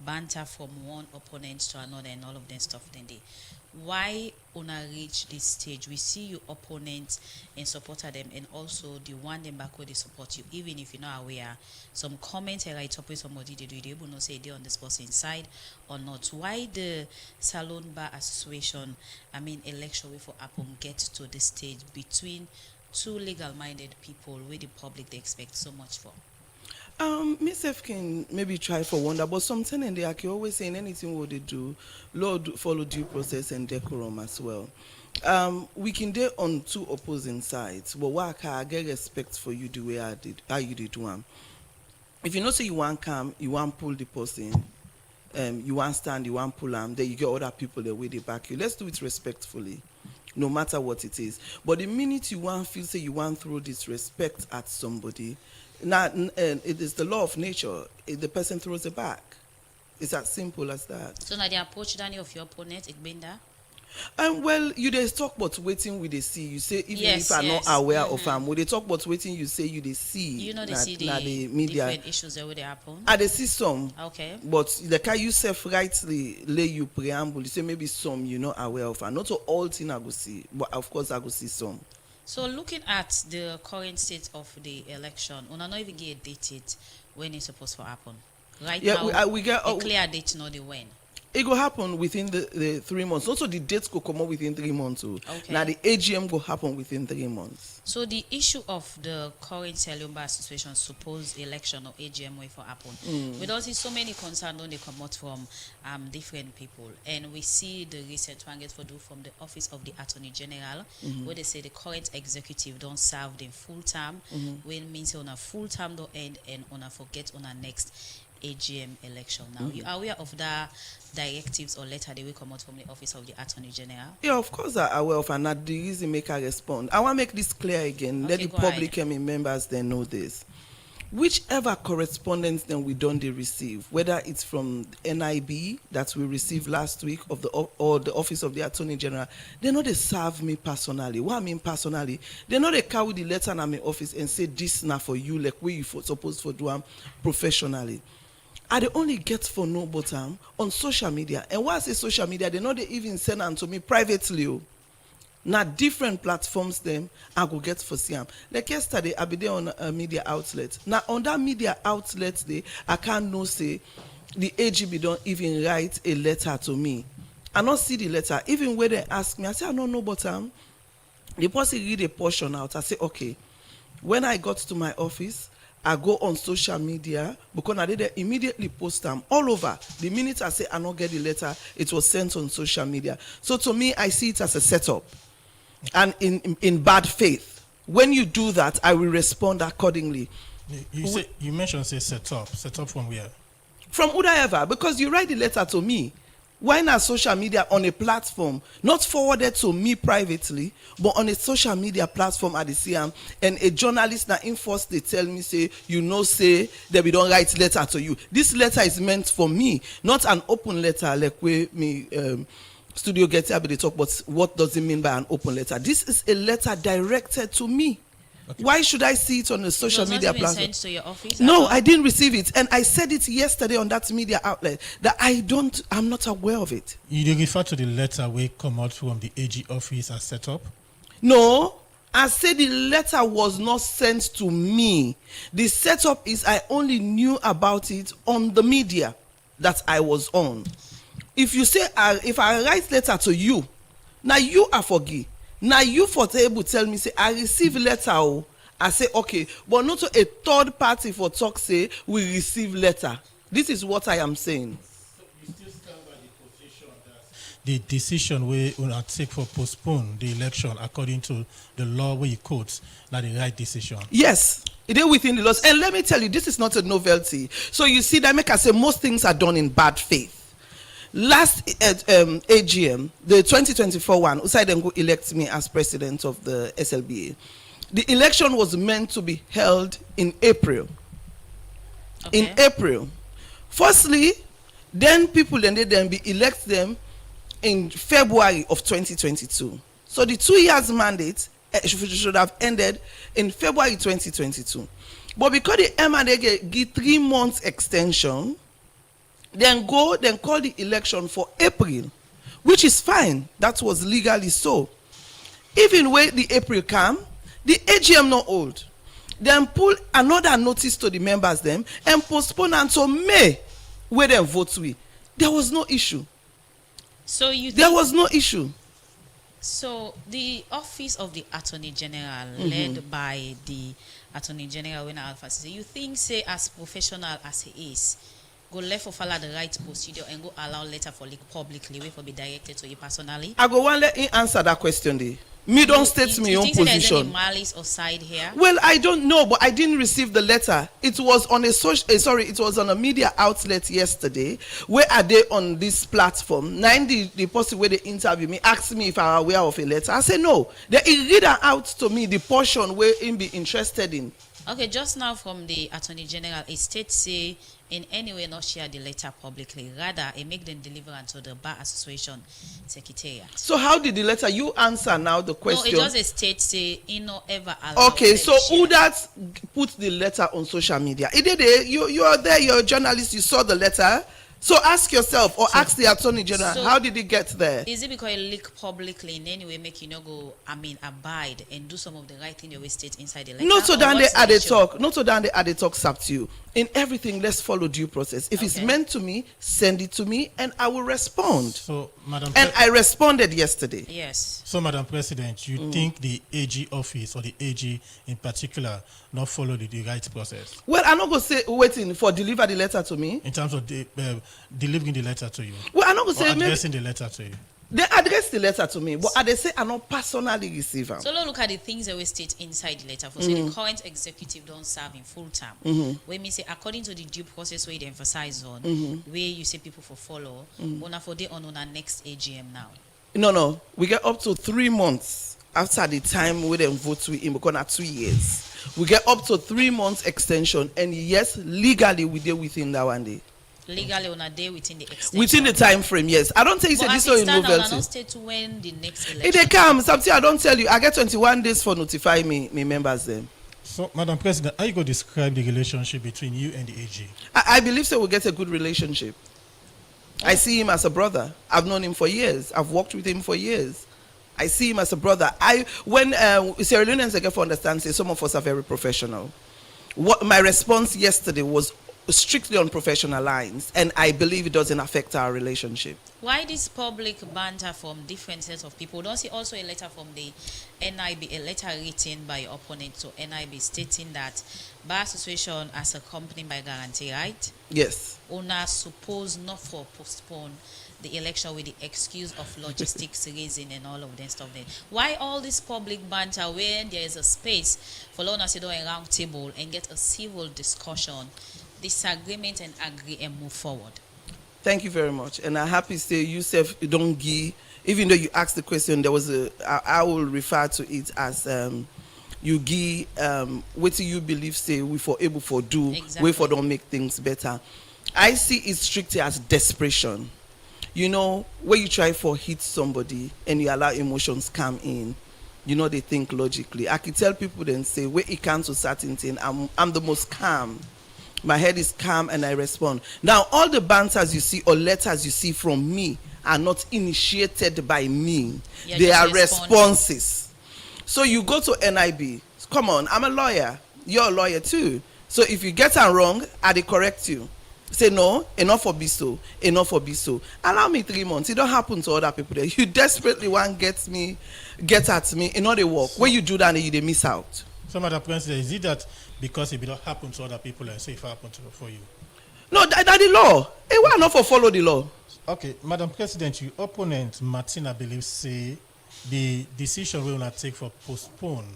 banter from one opponent to another, and all of them stuff. Then they, why una reach this stage? We see you opponents and supporter them, and also the one them back where they support you, even if you're not aware. Some comment here, right up with somebody they do, they will not say they on this person side or not. Why the Salon Bar Association, election way for Apple get to this stage between two legal-minded people where the public they expect so much for? Myself can maybe try for wonder, but sometimes in the I always saying anything what they do, Lord follow due process and decorum as well. We can do on two opposing sides, but what I get respect for you the way I did, how you did one. If you know say you want come, you want pull the person, you want stand, you want pull them, then you get other people the way they back you. Let's do it respectfully, no matter what it is. But the minute you want feel say you want throw disrespect at somebody, it is the law of nature. If the person throws it back, it's as simple as that. So now the approach Danny of your opponent, Igbenda? Well, you they talk about waiting with the see. You say even yes, if I'm yes. not aware of them, when they talk about waiting, you say you they see. You know they see the media different issues that would happen. They see some. Okay. But like how you self rightly lay you preamble, you say maybe some you're not aware of, and not all things I go see, but of course I go see some. So looking at the current state of the election, we not even get dated when it's supposed to happen. Right now, we get a clear date, not the when. It will happen within the 3 months. Also, the dates will come up within 3 months. Okay. Now, the AGM will happen within 3 months. So, the issue of the current Sierra Leone Association supposed election or AGM way for happen, we don't see so many concerns when they come out from different people. And we see the recent one get for do from the Office of the Attorney General, where they say the current executive don't serve them full term, when means on a full term don't end and on a forget on a next. AGM election now. You are aware of the directives or letter they will come out from the Office of the Attorney General? Yeah, of course I'm aware of, and that the reason make I respond. I want to make this clear again. Let the public and members then know this. Whichever correspondence then we don't receive, whether it's from NIB that we received last week or the Office of the Attorney General, they know they serve me personally. What I mean personally, they know they carry the letter in my office and say this now for you, like we supposed to do them professionally. I they only get for no bottom on social media. And when I say social media, they know they even send them to me privately. Now different platforms them I go get for Siam. Like yesterday, I be there on a media outlet. Now on that media outlet day, I can't know say the AGB don't even write a letter to me. I not see the letter. Even when they ask me, I say I don't know, but the person read a portion out. I say okay. When I got to my office, I go on social media because I did immediately post them all over. The minute I say I not get the letter, it was sent on social media. So to me, I see it as a setup. And in bad faith. When you do that, I will respond accordingly. You mentioned say set up from where? From whoever, because you write the letter to me. Why not social media on a platform, not forwarded to me privately, but on a social media platform at the CM, and a journalist that enforce they tell me say, say that we don't write letter to you. This letter is meant for me, not an open letter like where me studio gets up the talk, but what does it mean by an open letter? This is a letter directed to me. Okay. Why should I see it on the social media platform? Sent to your office? No, I didn't receive it. And I said it yesterday on that media outlet that I'm not aware of it. You refer to the letter where come out from the AG office as set up? No, I said the letter was not sent to me. The setup is I only knew about it on the media that I was on. If you say, if I write letter to you, now you are forgive. Now you for able tell me, say, I receive letter. I say, okay, but not to a third party for talk say, we receive letter. This is what I am saying. The decision we will take for postpone the election according to the law where you quote, not the right decision. Yes, it is within the laws. And let me tell you, this is not a novelty. So you see, that make us say most things are done in bad faith. Last AGM, the 2024 one, Usai Dengo elected me as president of the SLBA. The election was meant to be held in April. Okay. In April. Firstly, then people then be elect them in February of 2022. So the 2 years mandate should have ended in February 2022. But because the MNA give 3 months extension, then call the election for April, which is fine. That was legally so. Even when the April come, the AGM not hold. Then pull another notice to the members them and postpone until May, where they vote with. There was no issue. So there was no issue. So the Office of the Attorney General, led by the Attorney General when Alpha says, you think say as professional as he is, go left for follow the right procedure and go allow letter for leak publicly, wait for be directed to you personally? I go one let him answer that question there. Me don't state my own position. There's any malice or side here? Well, I don't know, but I didn't receive the letter. It was on it was on a media outlet yesterday. Where are they on this platform? The person where they interview me asked me if I am aware of a letter. I said no. They read out to me the portion where him be interested in. Okay, just now from the Attorney General, a state say in any way not share the letter publicly, rather it make them deliver to the Bar Association Secretariat. So how did the letter, you answer now the question? No, it just a state say you know ever allow. Okay, so who that put the letter on social media? It did you are there, you're a journalist, you saw the letter. So ask yourself or ask the Attorney General, how did it get there? Is it because it leak publicly in any way make you not go, abide and do some of the right thing you will state inside the letter? Not so that they add a talk. Not so that they add a talk up to you. In everything, let's follow due process. If it's meant to me, send it to me and I will respond. So, Madam I responded yesterday. Yes. So, Madam President, you think the AG office or the AG in particular not follow the right process? Well, I'm not going to say waiting for deliver the letter to me. In terms of delivering the letter to you? Well, I'm not going to say addressing the letter to you. They address the letter to me, but they say I not personally receive them. So look at the things that we state inside the letter. For say the current executive don't serve in full time. When me say according to the due process where they emphasize on, where you say people for follow, una for day on our next AGM now. No, we get up to 3 months after the time we then vote with him because at 2 years. We get up to 3 months extension, and yes, legally we deal within that 1 day. Legally on a day within the extension. Within the time frame, yes. I don't tell you say this so in novelty. Not state to when the next election. If they come, something I don't tell you. I get 21 days for notify me members then. So, Madam President, how you going to describe the relationship between you and the AG? I believe so. We'll get a good relationship. I see him as a brother. I've known him for years. I've worked with him for years. I see him as a brother. When Sierra Leoneans again for understand, say some of us are very professional. What my response yesterday was strictly on professional lines, and I believe it doesn't affect our relationship. Why this public banter from different sets of people? Don't see also a letter from the NIB, a letter written by your opponent to NIB stating that Bar Association as a company by guarantee, right? Yes. Una suppose not for postpone the election with the excuse of logistics reason and all of that stuff then. Why all this public banter when there is a space for Lona sit down a round table and get a civil discussion, disagreement and agree and move forward? Thank you very much. And I'm happy to say you don't give, even though you asked the question, there was I will refer to it as you give what do you believe say we for able for do, exactly. we for don't make things better. I see it strictly as desperation. You know, when you try for hit somebody and you allow emotions come in, you know they think logically. I can tell people then say, where it comes to certain thing, I'm the most calm. My head is calm and I respond. Now, all the banters you see or letters you see from me are not initiated by me. They are responses. So you go to NIB. Come on, I'm a lawyer. You're a lawyer too. So if you get it wrong, I correct you. Say no, enough for be so, enough for be so. Allow me 3 months. It don't happen to other people there. You desperately want get at me, in all the work. So, when you do that, they miss out. So, Madam President, is it that because it don't happen to other people and say if it happened for you? No, that's the law. It will not for follow the law. Okay, Madam President, your opponent Martina believes say the decision we will not take for postpone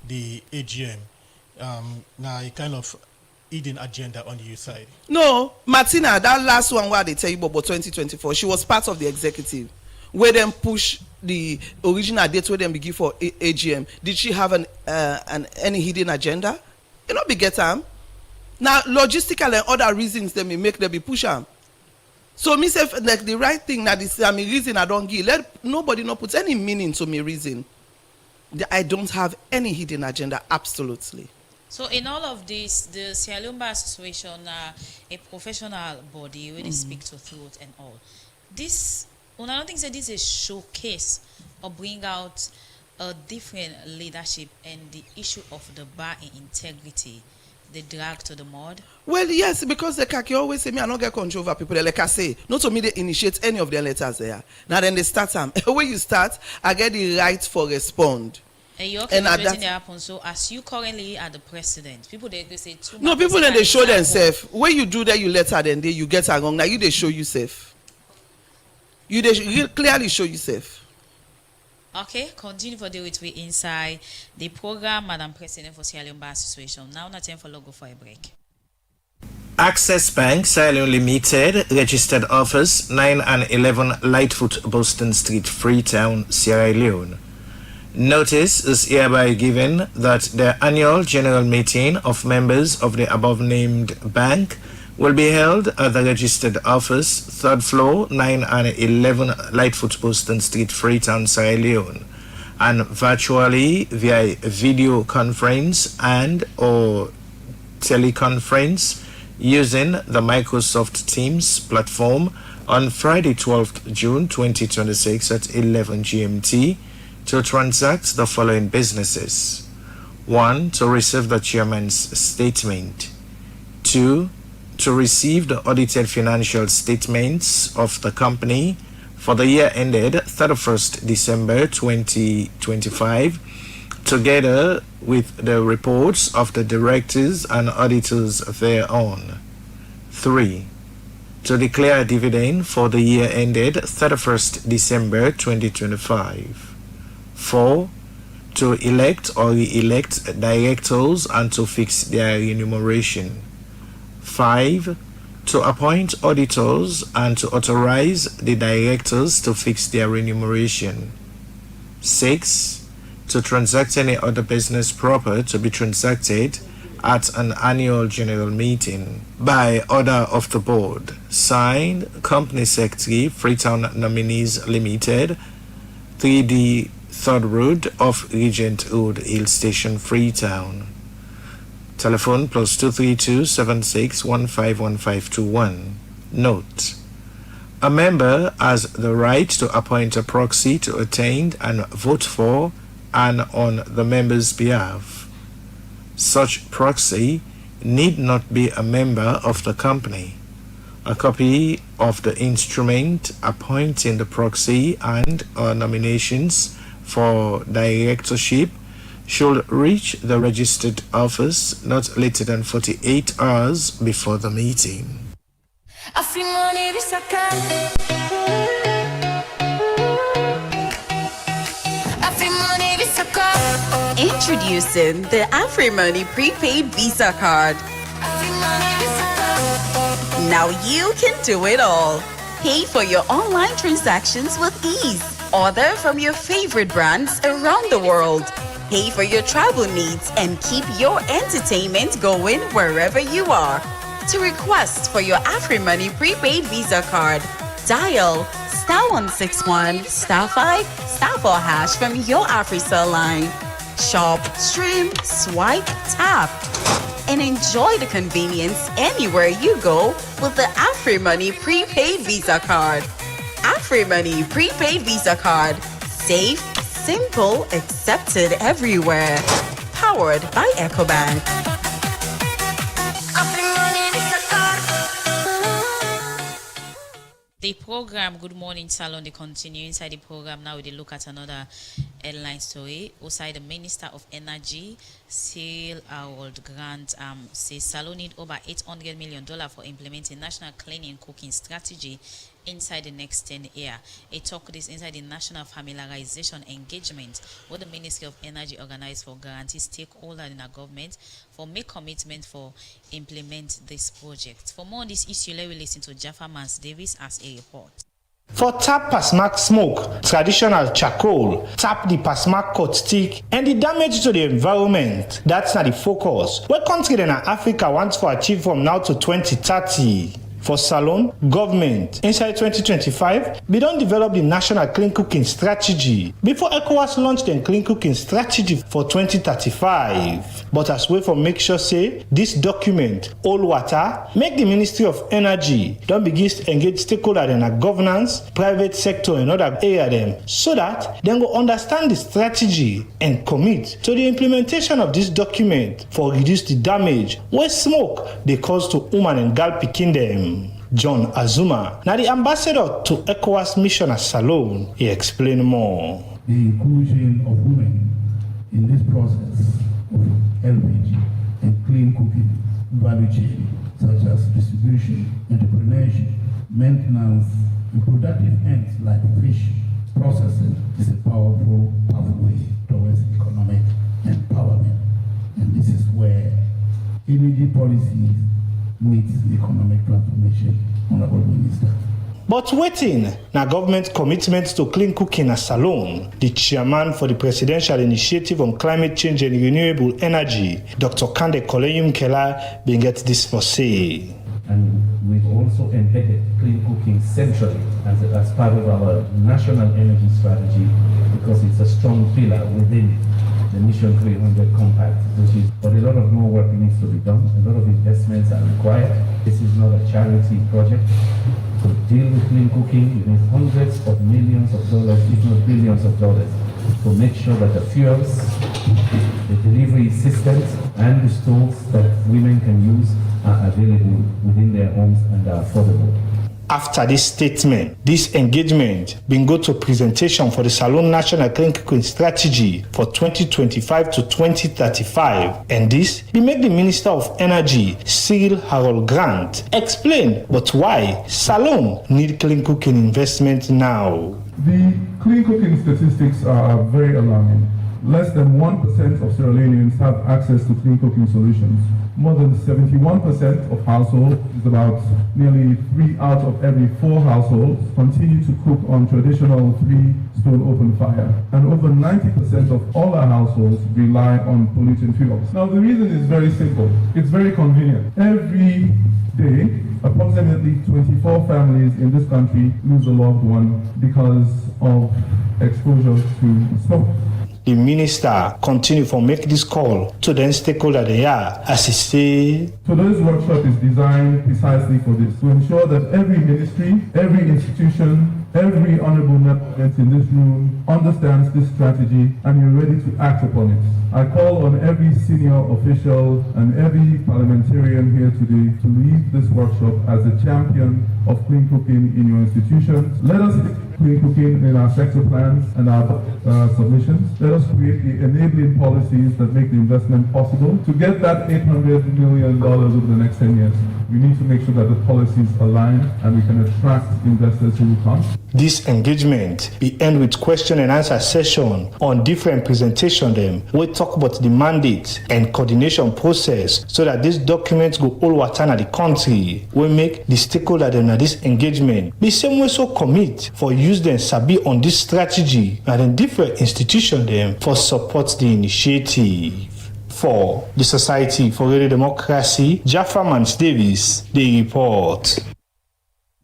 the AGM now a kind of hidden agenda on the youth side. No, Martina, that last one where they tell you about 2024, she was part of the executive. Where them push the original date where them begin for AGM. Did she have any hidden agenda? It not be get them. Now logistical and other reasons they may make them be push them. So me say like the right thing that is me reason I don't give. Let nobody not put any meaning to me reason. I don't have any hidden agenda, absolutely. So in all of this, the Sierra Leone Bar Association, a professional body where they speak to truth and all. This, I don't think that this is a showcase or bring out a different leadership and the issue of the bar in integrity, the drag to the mud. Well, yes, because the Kaki always say me I don't get control over people. Like I say, not to me they initiate any of their letters there. Now then they start them. When you start, I get the right for respond. And you okay waiting there happen. So as you currently are the president, people they say too much. No, people then they show themselves. When you do that, you letter then you get it wrong. Now you they show yourself. You they clearly show yourself. Okay, continue for the with inside the program, Madam President for Sierra Leone Bar Association. Now not time for logo for a break. Access Bank Sierra Leone Limited registered office 9 and 11 Lightfoot Boston Street, Freetown, Sierra Leone. Notice is hereby given that the annual general meeting of members of the above named bank will be held at the registered office, 3rd floor, 9 and 11 Lightfoot Boston Street, Freetown, Sierra Leone, and virtually via video conference and or teleconference using the Microsoft Teams platform on Friday, 12th June 2026 at 11 GMT to transact the following businesses. 1. To receive the chairman's statement. 2. To receive the audited financial statements of the company for the year ended 31st December 2025, together with the reports of the directors and auditors thereon. 3. to declare a dividend for the year ended 31st December 2025. 4. To elect or re-elect directors and to fix their remuneration. 5. To appoint auditors and to authorize the directors to fix their remuneration. 6. To transact any other business proper to be transacted at an annual general meeting. By order of the board. Signed, Company Secretary, Freetown Nominees Limited, 3D 3rd Road off Regent Road, Hill Station, Freetown. Telephone +232 76151521. Note: a member has the right to appoint a proxy to attend and vote for and on the member's behalf. Such proxy need not be a member of the company. A copy of the instrument appointing the proxy and nominations for directorship should reach the registered office not later than 48 hours before the meeting. Introducing the AfriMoney prepaid Visa card. Now you can do it all. Pay for your online transactions with ease. Order from your favorite brands around the world. Pay for your travel needs and keep your entertainment going wherever you are. To request for your AfriMoney prepaid Visa card, dial *161 *5 *4# from your AfriCell line. Shop, stream, swipe, tap, and enjoy the convenience anywhere you go with the AfriMoney prepaid Visa card. AfriMoney prepaid Visa card. Safe, simple, accepted everywhere. Powered by EcoBank. The program Good Morning Salon, they continue. Inside the program now we look at another headline story. Outside the Minister of Energy, Cyril Harold Grant, says Salon need over $800 million for implementing national cleaning cooking strategy inside the next 10 years. A talk this inside the National Familiarization Engagement, what the Ministry of Energy organized for guarantee stakeholders in our government for make commitment for implement this project. For more on this issue, let me listen to Jaffa Mans Davis as a report. For tap Pasmak smoke, traditional charcoal, tap the Pasmak cut stick, and the damage to the environment, that's not the focus. What country in Africa wants to achieve from now to 2030? For Salon, government, inside 2025, we don't develop the National Clean Cooking Strategy before ECOWAS launched the Clean Cooking Strategy for 2035. But as way for make sure say, this document, all water, make the Ministry of Energy don't begin to engage stakeholders in our governance, private sector and other area them, so that they will understand the strategy and commit to the implementation of this document for reduce the damage where smoke they cause to women and girl picking them. John Azuma, now the ambassador to ECOWAS mission at Salon, he explained more. The inclusion of women in this process of LPG and clean cooking value chain, such as distribution, entrepreneurship, maintenance, and productive ends like fish processing is a powerful pathway towards economic empowerment. And this is where energy policies meets the economic transformation, Honorable Minister. But waiting, now government commitment to clean cooking at Salon, the chairman for the Presidential Initiative on Climate Change and Renewable Energy, Dr. Kande Koleyum Kela, being get this for say. And we've also embedded clean cooking centrally as part of our national energy strategy because it's a strong pillar within the Mission 300 Compact, but a lot of more work needs to be done. A lot of investments are required. This is not a charity project. To deal with clean cooking, you need hundreds of millions of dollars, if not billions of dollars, to make sure that the fuels, the delivery systems, and the stoves that women can use are available within their homes and are affordable. After this statement, this engagement been go to presentation for the Salone National Clean Cooking Strategy for 2025 to 2035, and this be make the Minister of Energy, Cyril Harold Grant, explain but why Salone need clean cooking investment now. The clean cooking statistics are very alarming. Less than 1% of Sierra Leoneans have access to clean cooking solutions. More than 71% of households, is about nearly 3 out of every 4 households, continue to cook on traditional 3-stone open fire. And over 90% of all our households rely on polluting fuels. Now the reason is very simple. It's very convenient. Every day, approximately 24 families in this country lose a loved one because of exposure to smoke. The minister continue for make this call to the stakeholder they are, as he say. Today's workshop is designed precisely for this, to ensure that every ministry, every institution, every honorable member in this room understands this strategy and you're ready to act upon it. I call on every senior official and every parliamentarian here today to lead this workshop as a champion of clean cooking in your institutions. Let us clean cooking in our sector plans and our submissions. Let us create the enabling policies that make the investment possible. To get that $800 million over the next 10 years, we need to make sure that the policies align and we can attract investors who will come. This engagement be end with question and answer session on different presentation them. We talk about the mandate and coordination process so that these documents go all water in the country. We make the stakeholder them this engagement be same way so commit for use them sabi on this strategy and then different institution them for support the initiative. For the Society for Radio Democracy, Jaffa Mans Davis, the report.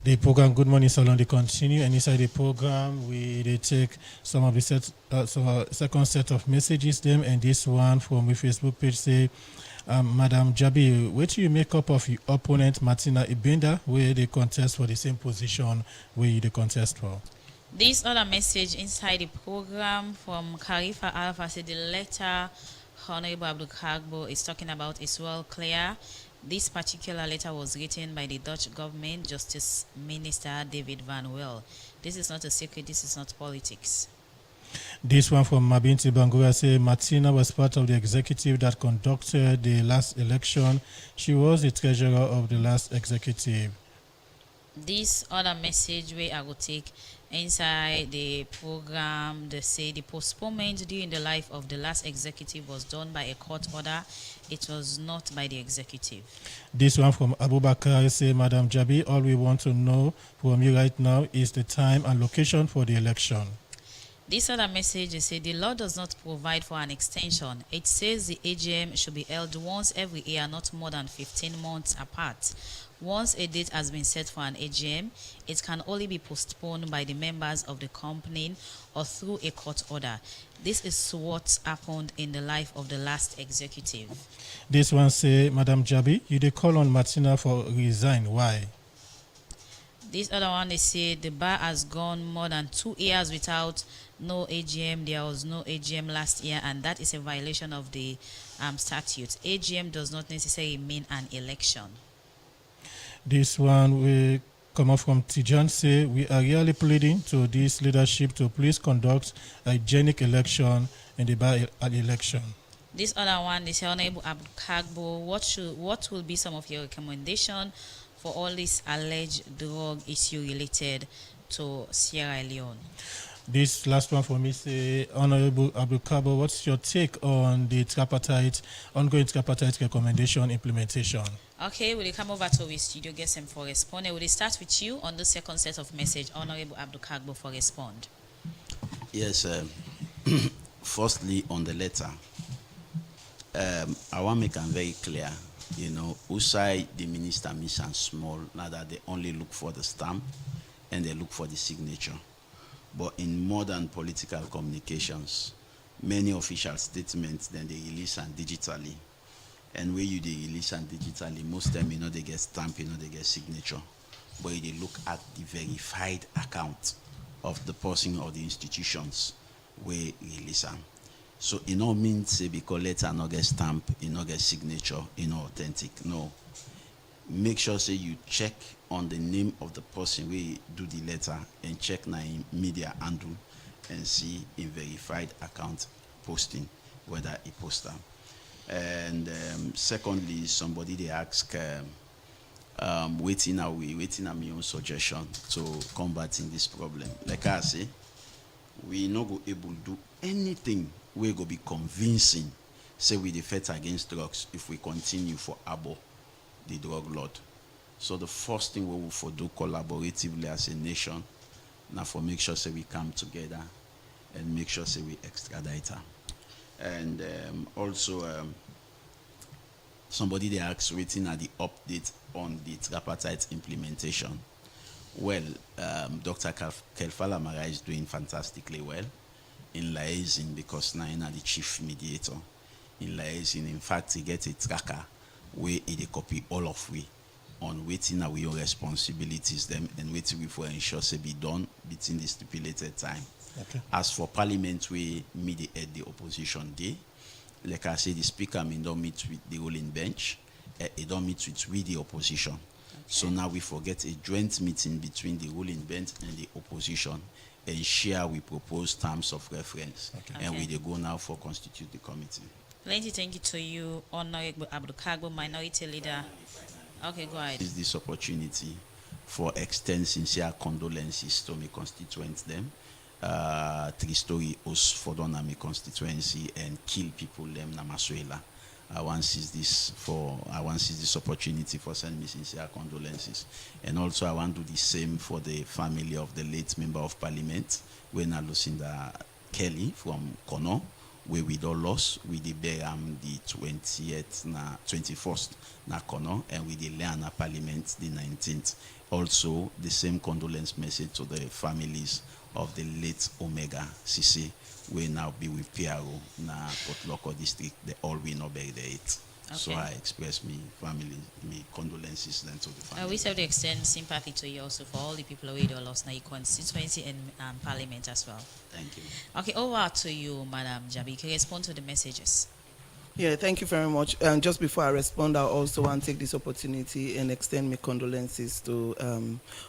The program Good Morning Salon, they continue, and inside the program they take some of the second set of messages them, and this one from the Facebook page say, Madam Jabi, what do you make up of your opponent Martina Ibenda, where they contest for the same position where they contest for? This other message inside the program from Khalifa Alpha said the letter Honorable Abdul Kagbo is talking about is well clear. This particular letter was written by the Dutch government, Justice Minister David Van Wel. This is not a secret, this is not politics. This one from Mabinti Bangura say Martina was part of the executive that conducted the last election. She was the treasurer of the last executive. This other message where I will take inside the program, they say the postponement during the life of the last executive was done by a court order. It was not by the executive. This one from Abubakar say, Madam Jabi, all we want to know from you right now is the time and location for the election. This other message, they say the law does not provide for an extension. It says the AGM should be held once every year, not more than 15 months apart. Once a date has been set for an AGM, it can only be postponed by the members of the company or through a court order. This is what happened in the life of the last executive. This one say, Madam Jabi, you dey call on Martina for resign. Why? This other one, they say the bar has gone more than 2 years without no AGM. There was no AGM last year, and that is a violation of the statute. AGM does not necessarily mean an election. This one will come up from Tijan say, we are really pleading to this leadership to please conduct a hygienic election in the by-election. This other one, they say, Honorable Abdul Kagbo, what will be some of your recommendations for all this alleged drug issue related to Sierra Leone? This last one for me say, Honorable Abdul Kagbo, what's your take on the ongoing tripartite recommendation implementation? Okay, will you come over to our studio, get some for respond? Will they start with you on the second set of message, Honorable Abdul Kagbo, for respond? Yes, firstly on the letter, I want to make them very clear, outside the minister mission small, now that they only look for the stamp and they look for the signature. But in modern political communications, many official statements, then they release them digitally. And where you they release and digitally, most time they get stamp, they get signature. But they look at the verified account of the person or the institutions where release them. So it no means say because letter not get stamp, it not get signature, authentic. No. make sure say you check on the name of the person we do the letter and check na in media handle and see in verified account posting whether he post them. And secondly, somebody they ask waiting on my own suggestion to combating this problem. Like I say, we no go able to do anything we go be convincing say we the fight against drugs if we continue for abor the drug lord. So the first thing we will for do collaboratively as a nation now for make sure say we come together and make sure say we extradite her. And also somebody they asked waiting at the update on the tripartite implementation. Well, Dr. Kelfala Mara is doing fantastically well in liaising because now he's the chief mediator. In liaising, in fact, he gets a tracker where he copy all of we on waiting our responsibilities them and waiting we for ensure say be done between the stipulated time. Okay. As for parliament, we mediate the opposition day. Like I say, the speaker don't meet with the ruling bench. He don't meet with the opposition. Okay. So now we forget a joint meeting between the ruling bench and the opposition and share we propose terms of reference. Okay. And we go now for constitute the committee. Plenty thank you to you, Honorable Abdul Kagbo, Minority Leader. Okay, go ahead. Is this opportunity for extend sincere condolences to my constituents them. 3-story house for my constituency and kill people them na Masuela. I want to seize this opportunity for send me sincere condolences. And also I want to do the same for the family of the late member of parliament, when Lucinda Kelly from Kono, where we don't lost, we did bury the 21st na Kono, and we did learn a parliament the 19th. Also, the same condolence message to the families of the late Omega Sisi, will now be with PRO na Port Loko district. They all will not bury the 8th. Okay. So I express me condolences then to the family. We have to extend sympathy to you also for all the people who lost in your constituency and parliament as well. Thank you. Okay, over to you, Madam Jabi. Can you respond to the messages? Yeah, thank you very much. Just before I respond, I also want to take this opportunity and extend my condolences to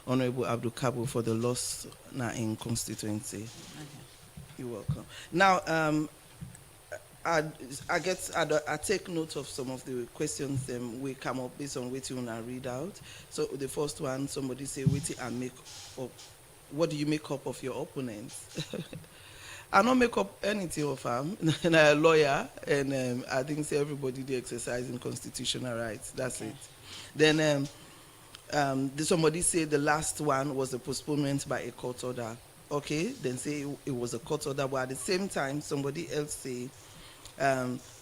Honorable Abdul Kagbo for the loss in constituency. Okay. You're welcome. Now, I take note of some of the questions we come up based on what you want to read out. So the first one, somebody say, what do you make up of your opponents? I don't make up anything of them. I'm a lawyer, and I think say everybody they exercising constitutional rights. That's okay. It. Then somebody say the last one was a postponement by a court order. Okay, then say it was a court order, but at the same time, somebody else say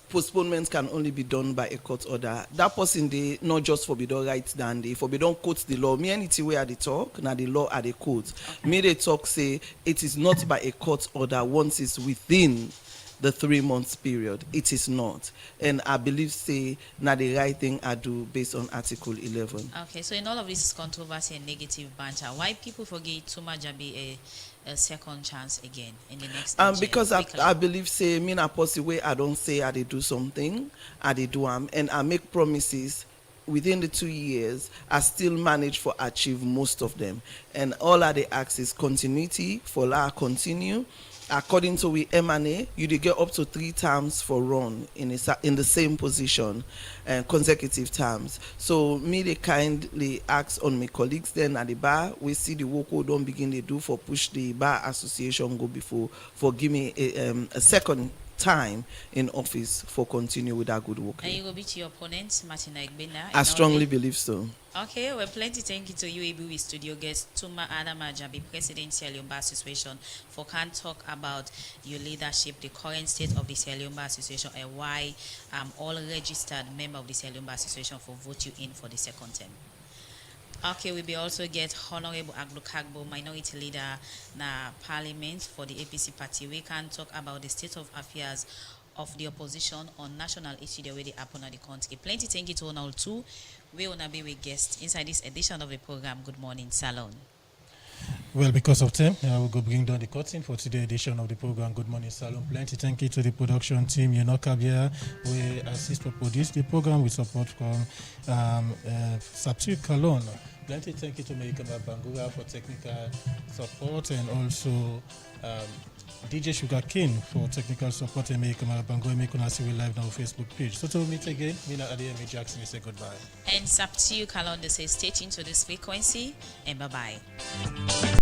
postponements can only be done by a court order. That person they not just for be done right than they for be don't quote the law. Me anything where they talk, now the law are the quote. Okay. Me they talk say it is not by a court order once it's within the 3 months period. It is not. And I believe say now the right thing I do based on Article 11. Okay, so in all of this controversy and negative banter, why people forget Tuma Jabi a second chance again in the next because I believe say me na possible way I don't say I they do something, I they do and I make promises within the 2 years, I still manage to achieve most of them. And all I they ask is continuity for la continue. According to we M&A, you get up to 3 terms for run in the same position, consecutive terms. So me they kindly ask on my colleagues then at the bar. We see the work we don't begin to do for push the bar association go before for give me a second time in office for continue with that good work. And you will beat your opponent, Martina Igbena. I strongly believe so. Okay, well, plenty thank you to you, ABW studio guest, Tuma Adama Jabi, President Seliumba Association, for can talk about your leadership, the current state of the Seliumba Association, and why all registered member of the Seliumba Association for vote you in for the second term. Okay, we will also get Honorable Abdul Kagbo, Minority Leader na Parliament for the APC party. We can talk about the state of affairs of the opposition on national issue the way they happen at the country. Plenty thank you to all too. We will be with guests inside this edition of the program. Good morning, Salon. Well, because of time, we'll go bring down the curtain for today's edition of the program. Good morning, Salon. Plenty thank you to the production team. Kabia, we assist to produce the program with support from Saptu Kalon. Plenty thank you to Meikama Bangura for technical support, and also DJ Sugar King for technical support, and Meikama Bangura. Make us see we live now on Facebook page. So to meet again, Mina Adeyemi Jackson, we say goodbye. And Saptu Kalon, they say stay tuned to this frequency, and bye-bye.